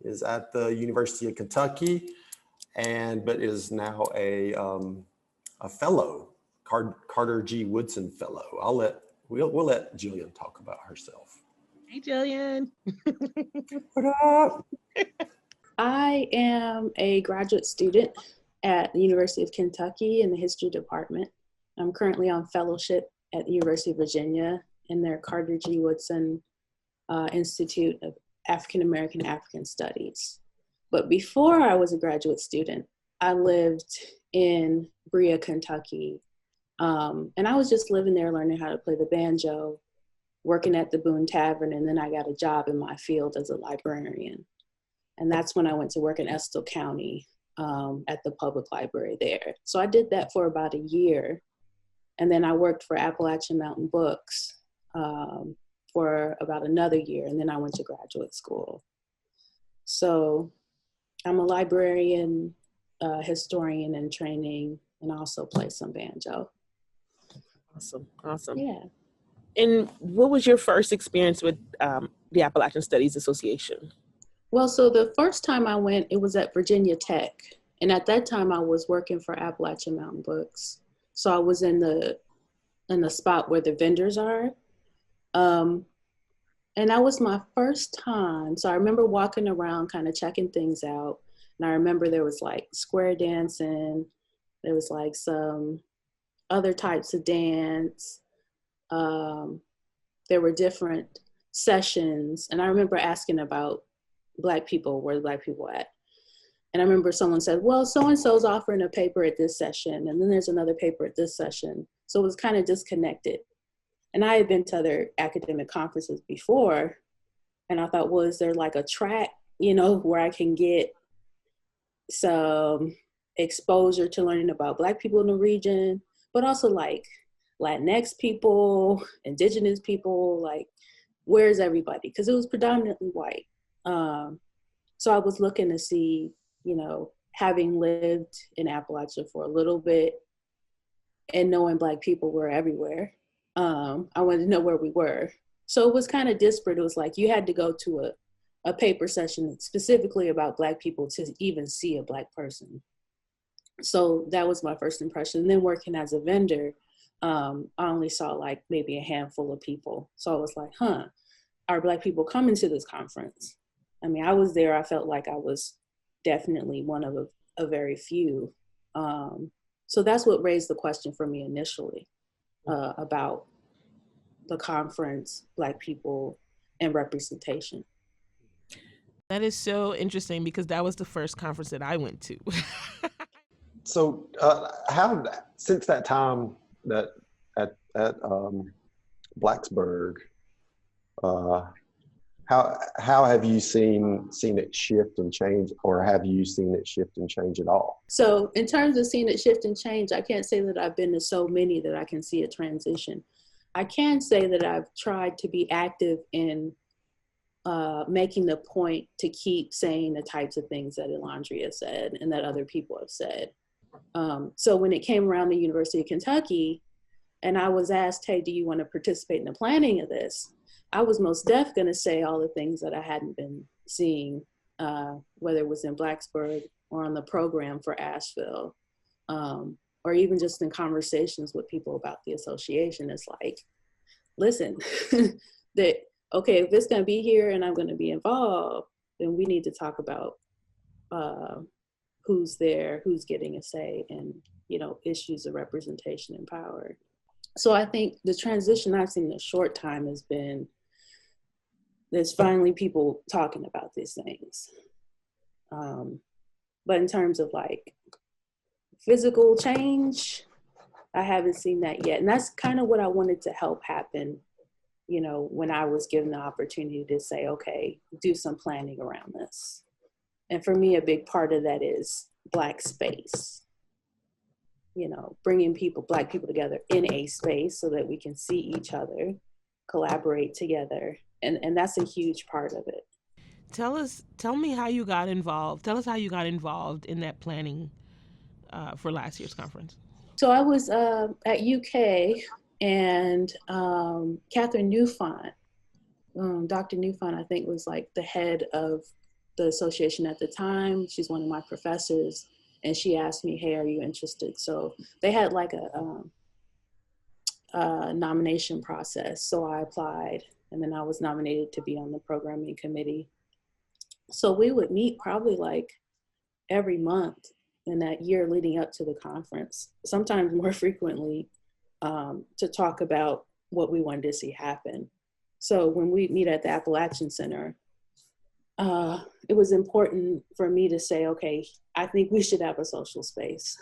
is at the University of Kentucky but is now a fellow, Karida J. Woodson fellow. We'll let Jillian talk about herself. Hey, Jillian. What up? I am a graduate student at the University of Kentucky in the history department. I'm currently on fellowship at the University of Virginia in their Karida J. Woodson Institute of African Studies. But before I was a graduate student, I lived in Brea, Kentucky. And I was just living there learning how to play the banjo, working at the Boone Tavern, and then I got a job in my field as a librarian. And that's when I went to work in Estill County at the public library there. So I did that for about a year. And then I worked for Appalachian Mountain Books for about another year, and then I went to graduate school. So I'm a librarian, historian in training, and I also play some banjo. Awesome. Yeah. And what was your first experience with the Appalachian Studies Association? Well, so the first time I went, it was at Virginia Tech. And at that time I was working for Appalachian Mountain Books. So I was in the spot where the vendors are. And that was my first time. So I remember walking around kind of checking things out. And I remember there was like square dancing. There was like some other types of dance. There were different sessions. And I remember asking about Black people, where the Black people at? And I remember someone said, well, so-and-so's offering a paper at this session. And then there's another paper at this session. So it was kind of disconnected. And I had been to other academic conferences before. And I thought, well, is there like a track, where I can get some exposure to learning about Black people in the region, but also like Latinx people, indigenous people, like where's everybody? Because it was predominantly white. So I was looking to see, having lived in Appalachia for a little bit and knowing Black people were everywhere, I wanted to know where we were. So it was kind of disparate. It was like you had to go to a paper session specifically about Black people to even see a Black person. So that was my first impression. And then working as a vendor, I only saw like maybe a handful of people. So I was like, are Black people coming to this conference? I mean, I was there. I felt like I was definitely one of a very few. So that's what raised the question for me initially about the conference, Black people, and representation. That is so interesting because that was the first conference that I went to. So how, since that time that at Blacksburg, how have you seen it shift and change, or have you seen it shift and change at all? So in terms of seeing it shift and change, I can't say that I've been to so many that I can see a transition. I can say that I've tried to be active in making the point to keep saying the types of things that Elandria said and that other people have said. So when it came around the University of Kentucky and I was asked, hey, do you want to participate in the planning of this? I was most deaf going to say all the things that I hadn't been seeing, whether it was in Blacksburg or on the program for Asheville, or even just in conversations with people about the association. It's like, listen, that, okay, if it's going to be here and I'm going to be involved, then we need to talk about who's there, who's getting a say, and, issues of representation and power. So I think the transition I've seen in a short time has been, there's finally people talking about these things. But in terms of like physical change, I haven't seen that yet. And that's kind of what I wanted to help happen, when I was given the opportunity to say, okay, do some planning around this. And for me, a big part of that is Black space. Bringing Black people together in a space so that we can see each other, collaborate together. And that's a huge part of it. Tell me how you got involved. Tell us how you got involved in that planning for last year's conference. So I was at UK and Catherine Newfont, Dr. Newfont, I think was like the head of the association at the time. She's one of my professors. And she asked me, hey, are you interested? So they had like a nomination process. So I applied and then I was nominated to be on the programming committee. So we would meet probably like every month in that year leading up to the conference, sometimes more frequently, to talk about what we wanted to see happen. So when we meet at the Appalachian Center, it was important for me to say, okay, I think we should have a social space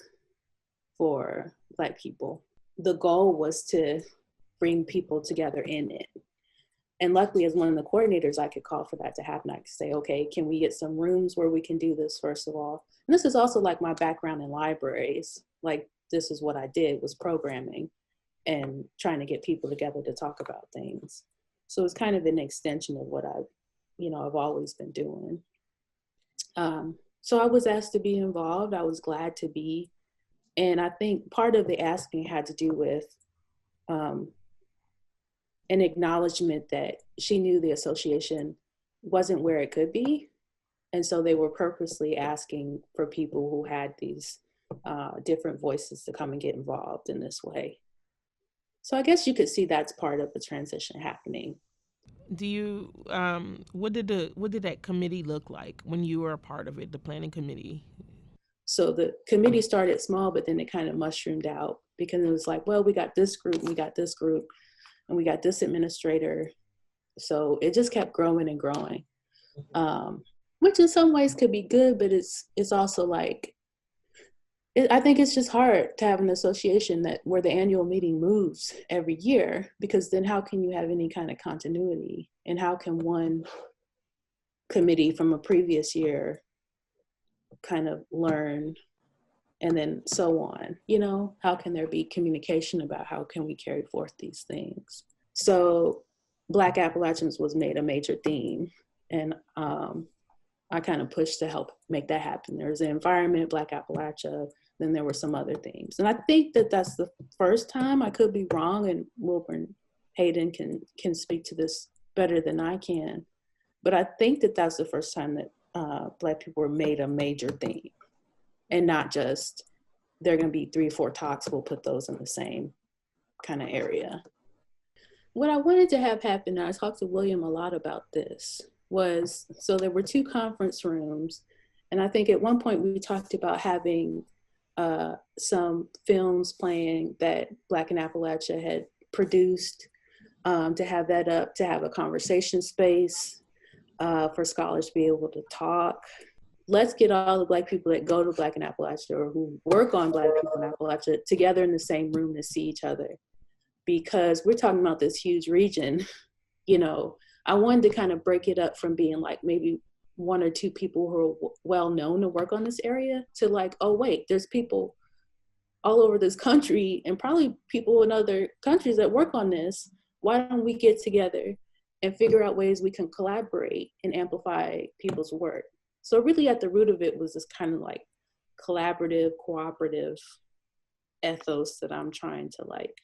for Black people. The goal was to bring people together in it. And luckily, as one of the coordinators, I could call for that to happen. I could say, okay, can we get some rooms where we can do this, first of all? And this is also like my background in libraries. Like, this is what I did, was programming and trying to get people together to talk about things. So it's kind of an extension of what I've always been doing. So I was asked to be involved. I was glad to be. And I think part of the asking had to do with an acknowledgement that she knew the association wasn't where it could be. And so they were purposely asking for people who had these different voices to come and get involved in this way. So I guess you could see that's part of the transition happening. Do you what did that committee look like when you were a part of it, the planning committee? So the committee started small, but then it kind of mushroomed out because it was like, well, we got this group, we got this group, and we got this administrator. So it just kept growing and growing, which in some ways could be good, but it's also like, I think it's just hard to have an association where the annual meeting moves every year, because then how can you have any kind of continuity? And how can one committee from a previous year kind of learn and then so on, how can there be communication about how can we carry forth these things? So Black Appalachians was made a major theme, and I kind of pushed to help make that happen. There was the environment, Black Appalachia, then there were some other themes. And I think that that's the first time, I could be wrong, and Wilburn Hayden can speak to this better than I can, but I think that that's the first time that Black people were made a major theme, and not just, there are gonna be 3 or 4 talks, we'll put those in the same kind of area. What I wanted to have happen, and I talked to William a lot about this, was, so there were 2 conference rooms, and I think at one point we talked about having some films playing that Black in Appalachia had produced, to have that up, to have a conversation space for scholars to be able to talk. Let's get all the Black people that go to Black in Appalachia or who work on Black people in Appalachia together in the same room to see each other, because we're talking about this huge region. I wanted to kind of break it up from being like maybe 1 or 2 people who are well known to work on this area to like, oh wait, there's people all over this country and probably people in other countries that work on this. Why don't we get together and figure out ways we can collaborate and amplify people's work? So really at the root of it was this kind of like collaborative, cooperative ethos that I'm trying to like,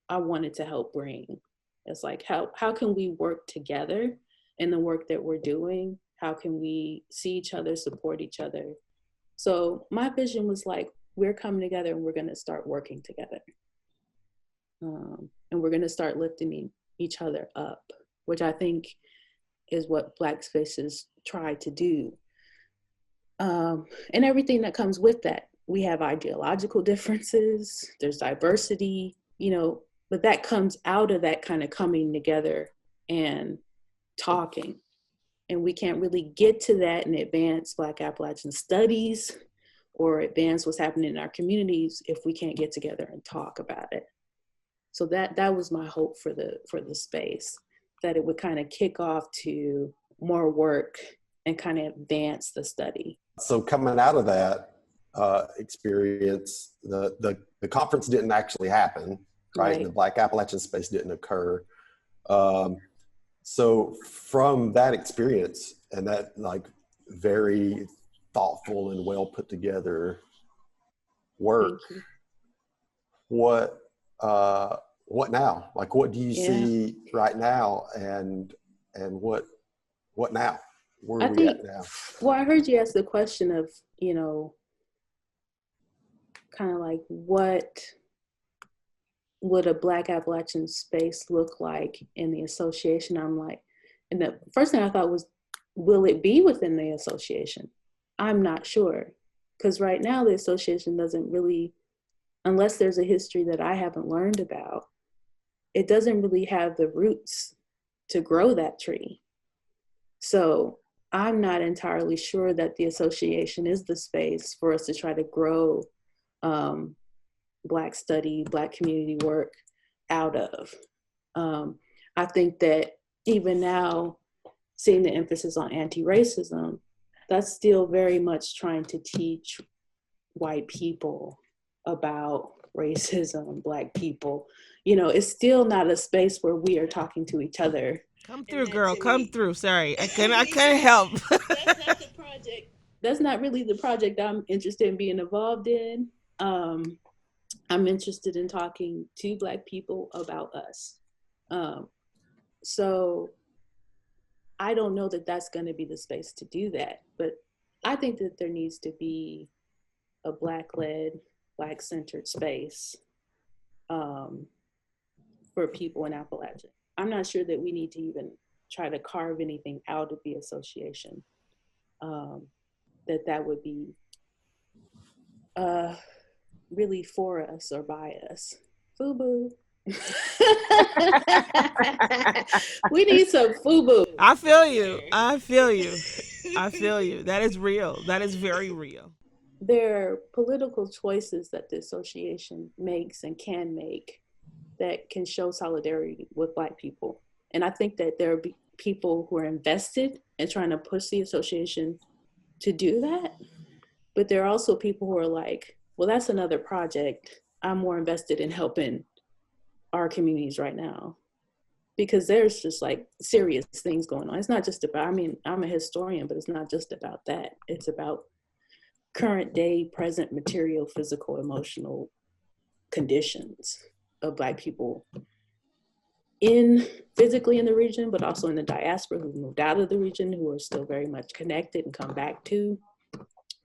I wanted to help bring. It's like, how can we work together in the work that we're doing? How can we see each other, support each other? So my vision was like, we're coming together and we're gonna start working together. And we're gonna start lifting each other up, which I think is what Black spaces try to do. And everything that comes with that. We have ideological differences, there's diversity, but that comes out of that kind of coming together and talking. And we can't really get to that and advance Black Appalachian studies or advance what's happening in our communities if we can't get together and talk about it. So that was my hope for the space, that it would kind of kick off to more work and kind of advance the study. So coming out of that experience, the conference didn't actually happen, right? The Black Appalachian space didn't occur. So from that experience and that like very thoughtful and well put together work, what now? Like, what do you see right now, and what now? Where are we at now? Well, I heard you ask the question of, kind of like, what would a Black Appalachian space look like in the association? I'm like, and the first thing I thought was, will it be within the association? I'm not sure, because right now the association doesn't really, unless there's a history that I haven't learned about, it doesn't really have the roots to grow that tree. So I'm not entirely sure that the association is the space for us to try to grow Black study, Black community work out of. I think that even now, seeing the emphasis on anti-racism, that's still very much trying to teach white people about racism, Black people. It's still not a space where we are talking to each other. Come through, girl. Come through. Sorry, I couldn't help. That's not the project. That's not really the project I'm interested in being involved in. I'm interested in talking to Black people about us. So I don't know that that's going to be the space to do that. But I think that there needs to be a Black-led, Black-centered space for people in Appalachia. I'm not sure that we need to even try to carve anything out of the association. That would be really for us or by us. FUBU. We need some FUBU. I feel you. I feel you. I feel you. That is real. That is very real. There are political choices that the association makes and can make that can show solidarity with Black people. And I think that there are people who are invested in trying to push the association to do that. But there are also people who are like, well, that's another project. I'm more invested in helping our communities right now. Because there's just like serious things going on. It's not just about, I mean, I'm a historian, but it's not just about that. It's about current day, present material, physical, emotional conditions of Black people physically in the region, but also in the diaspora who moved out of the region, who are still very much connected and come back to.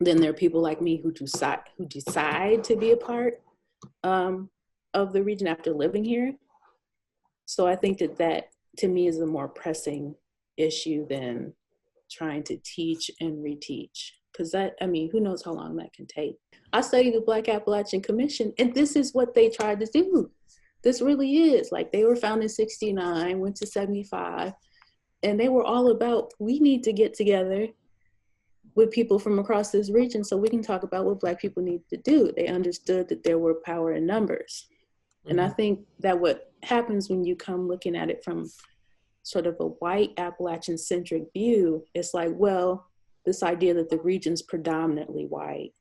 Then there are people like me who decide to be a part of the region after living here. So I think that to me is a more pressing issue than trying to teach and reteach. Because who knows how long that can take. I studied the Black Appalachian Commission, and this is what they tried to do. This really is, like, they were founded in 69, went to 75, and they were all about, we need to get together with people from across this region so we can talk about what Black people need to do. They understood that there were power in numbers. Mm-hmm. And I think that what happens when you come looking at it from sort of a white Appalachian-centric view, it's like, well, this idea that the region's predominantly white,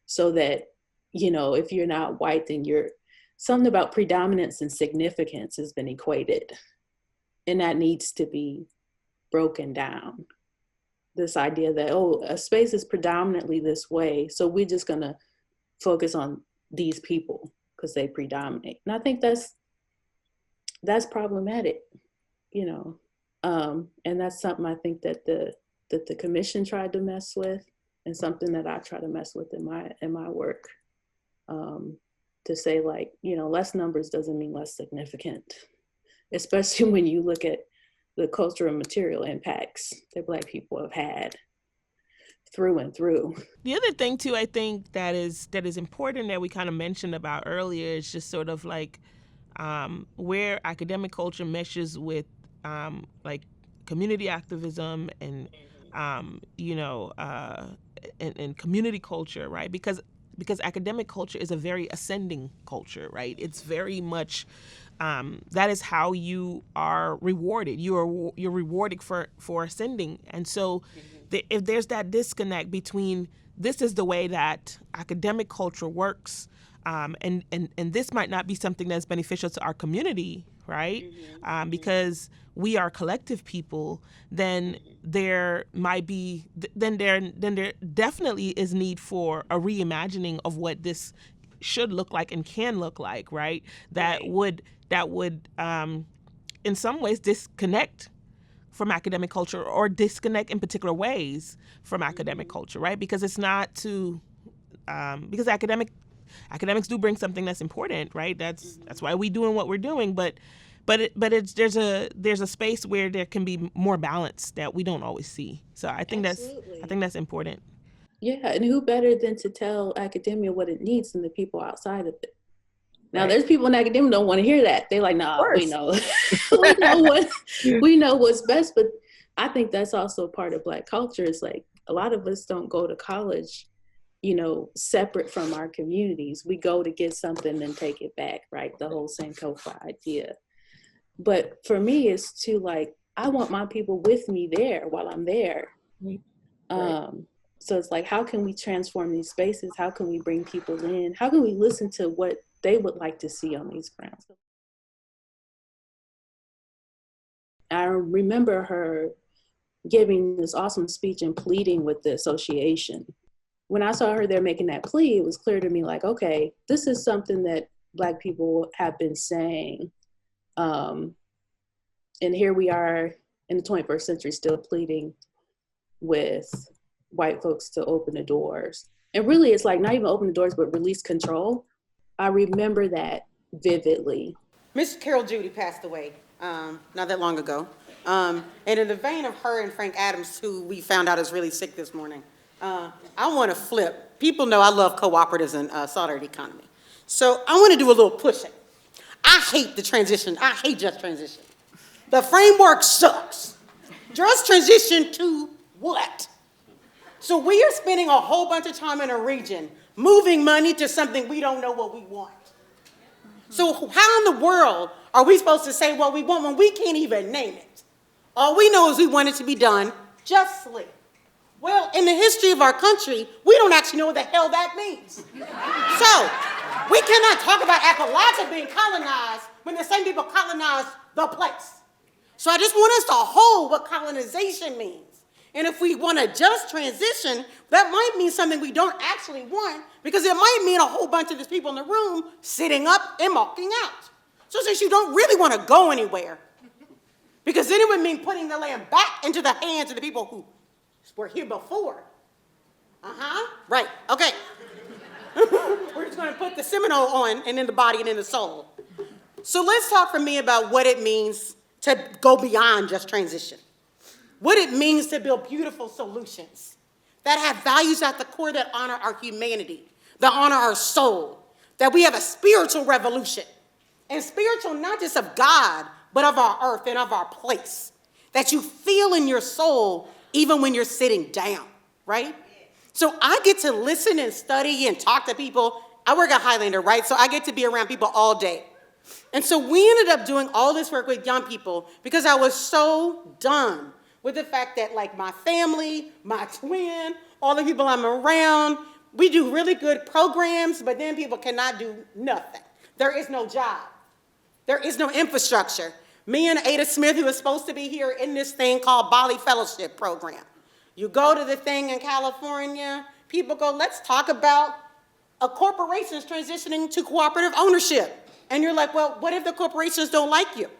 so that, if you're not white, then you're, something about predominance and significance has been equated. And that needs to be broken down. This idea that, a space is predominantly this way, so we're just gonna focus on these people because they predominate. And I think that's problematic, and that's something I think that the commission tried to mess with, and something that I try to mess with in my work. To say, like, less numbers doesn't mean less significant, especially when you look at the cultural and material impacts that Black people have had through and through. The other thing too, I think that is important that we kind of mentioned about earlier is just sort of like where academic culture meshes with like community activism and and community culture, right? Because academic culture is a very ascending culture, right? It's very much that is how you are rewarded. You're rewarded for ascending, and so if there's that disconnect between this is the way that academic culture works, and this might not be something that's beneficial to our community, right? Because we are collective people, then there might be then there definitely is need for a reimagining of what this should look like and can look like, right? That would in some ways disconnect from academic culture, or disconnect in particular ways from academic culture, right? Because it's not to because academics do bring something that's important, right? That's why we doing what we're doing, but there's a space where there can be more balance that we don't always see. So I think that's important. Yeah, and who better than to tell academia what it needs than the people outside of it? Now, There's people in academia don't want to hear that. They're like, nah, we know, we know what's best. But I think that's also part of Black culture. It's like a lot of us don't go to college, separate from our communities. We go to get something and take it back, right? The whole Sankofa idea. But for me, it's to like, I want my people with me there while I'm there. Right. So it's like, how can we transform these spaces? How can we bring people in? How can we listen to what they would like to see on these grounds? I remember her giving this awesome speech and pleading with the association. When I saw her there making that plea, it was clear to me, like, okay, this is something that Black people have been saying. And here we are in the 21st century still pleading with white folks to open the doors. And really, it's like not even open the doors, but release control. I remember that vividly. Miss Carol Judy passed away not that long ago. And in the vein of her and Frank Adams, who we found out is really sick this morning, I want to flip. People know I love cooperatives and solidarity economy. So I want to do a little pushing. I hate the transition. I hate just transition. The framework sucks. Just transition to what? So we are spending a whole bunch of time in a region moving money to something we don't know what we want. So how in the world are we supposed to say what we want when we can't even name it? All we know is we want it to be done justly. Well, in the history of our country, we don't actually know what the hell that means. So we cannot talk about Appalachia being colonized when the same people colonized the place. So I just want us to hold what colonization means. And if we want to just transition, that might mean something we don't actually want, because it might mean a whole bunch of these people in the room sitting up and walking out. So since you don't really want to go anywhere, because then it would mean putting the land back into the hands of the people who were here before. Right, okay. We're just going to put the Seminole on, and in the body and in the soul. So let's talk for me about what it means to go beyond just transition. What it means to build beautiful solutions that have values at the core that honor our humanity, that honor our soul, that we have a spiritual revolution. And spiritual not just of God, but of our earth and of our place, that you feel in your soul even when you're sitting down, right? So I get to listen and study and talk to people. I work at Highlander, right? So I get to be around people all day. And so we ended up doing all this work with young people because I was so done with the fact that, like, my family, my twin, all the people I'm around, we do really good programs, but then people cannot do nothing. There is no job. There is no infrastructure. Me and Ada Smith, who is supposed to be here in this thing called Bali Fellowship Program. You go to the thing in California, people go, let's talk about a corporation's transitioning to cooperative ownership. And you're like, well, what if the corporations don't like you?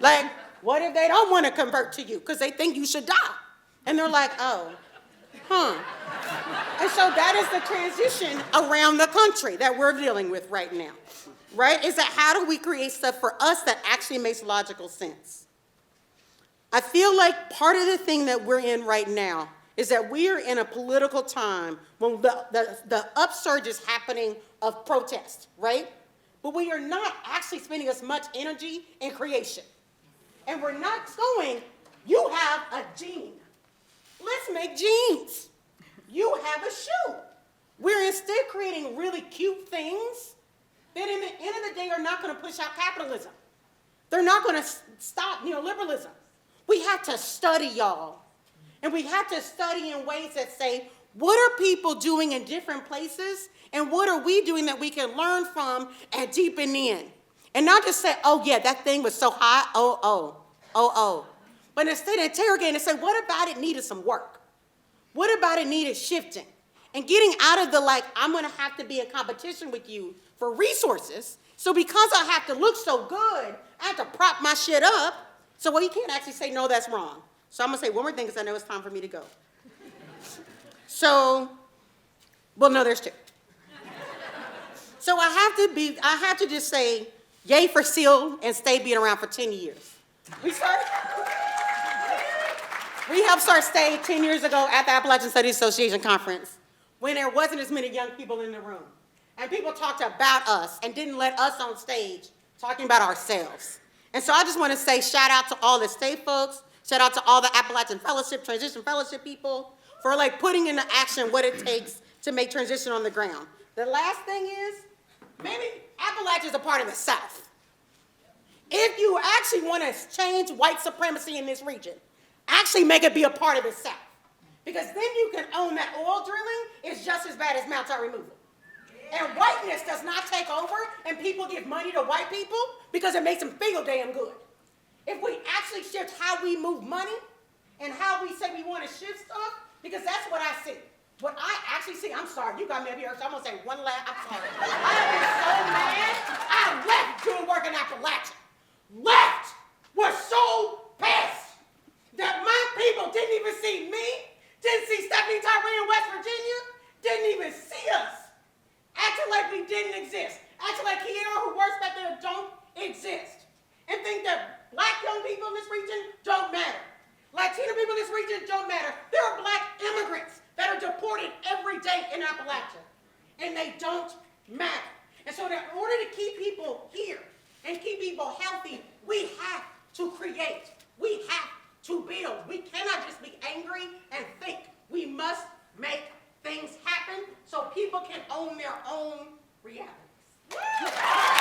Like, what if they don't want to convert to you because they think you should die? And they're like, oh, And so that is the transition around the country that we're dealing with right now, right? Is that how do we create stuff for us that actually makes logical sense? I feel like part of the thing that we're in right now is that we are in a political time when the upsurge is happening of protest, right? But we are not actually spending as much energy in creation. And we're not going, you have a gene. Let's make jeans. You have a shoe. We're instead creating really cute things that in the end of the day are not going to push out capitalism. They're not going to stop neoliberalism. We have to study, y'all. And we have to study in ways that say, what are people doing in different places? And what are we doing that we can learn from and deepen in? And not just say, oh, yeah, that thing was so hot. Oh. But instead interrogate and say, what about it needed some work? What about it needed shifting? And getting out of the, like, I'm going to have to be in competition with you for resources. So because I have to look so good, I have to prop my shit up. So, well, you can't actually say, no, that's wrong. So I'm going to say one more thing because I know it's time for me to go. So, well, no, there's two. So I have to just say, yay for SEAL and stay being around for 10 years. We helped start STAY 10 years ago at the Appalachian Studies Association conference when there wasn't as many young people in the room. And people talked about us and didn't let us on stage talking about ourselves. And so I just want to say shout out to all the STAY folks, shout out to all the Appalachian Fellowship, Transition Fellowship people for like putting into action what it takes to make transition on the ground. The last thing is, maybe Appalachia is a part of the South. If you actually want to change white supremacy in this region, actually make it be a part of the South. Because then you can own that oil drilling is just as bad as mountain removal. And whiteness does not take over and people give money to white people because it makes them feel damn good. If we actually shift how we move money and how we say we want to shift stuff, because that's what I see. What I actually see, I'm sorry, you got me up here, so I'm going to say one last, I'm sorry. I have been so mad, I left doing work in Appalachia. Left! Was so pissed didn't see me, didn't see Stephanie Tyree in West Virginia, didn't even see us. Acting like we didn't exist. Acting like Kiera, who works back there, don't exist. And think that black young people in this region don't matter. Latino people in this region don't matter. There are black immigrants that are deported every day in Appalachia. And they don't matter. And so in order to keep people here and keep people healthy, we have to create. We have to build. We cannot just be angry and think. We must make things happen so people can own their own realities.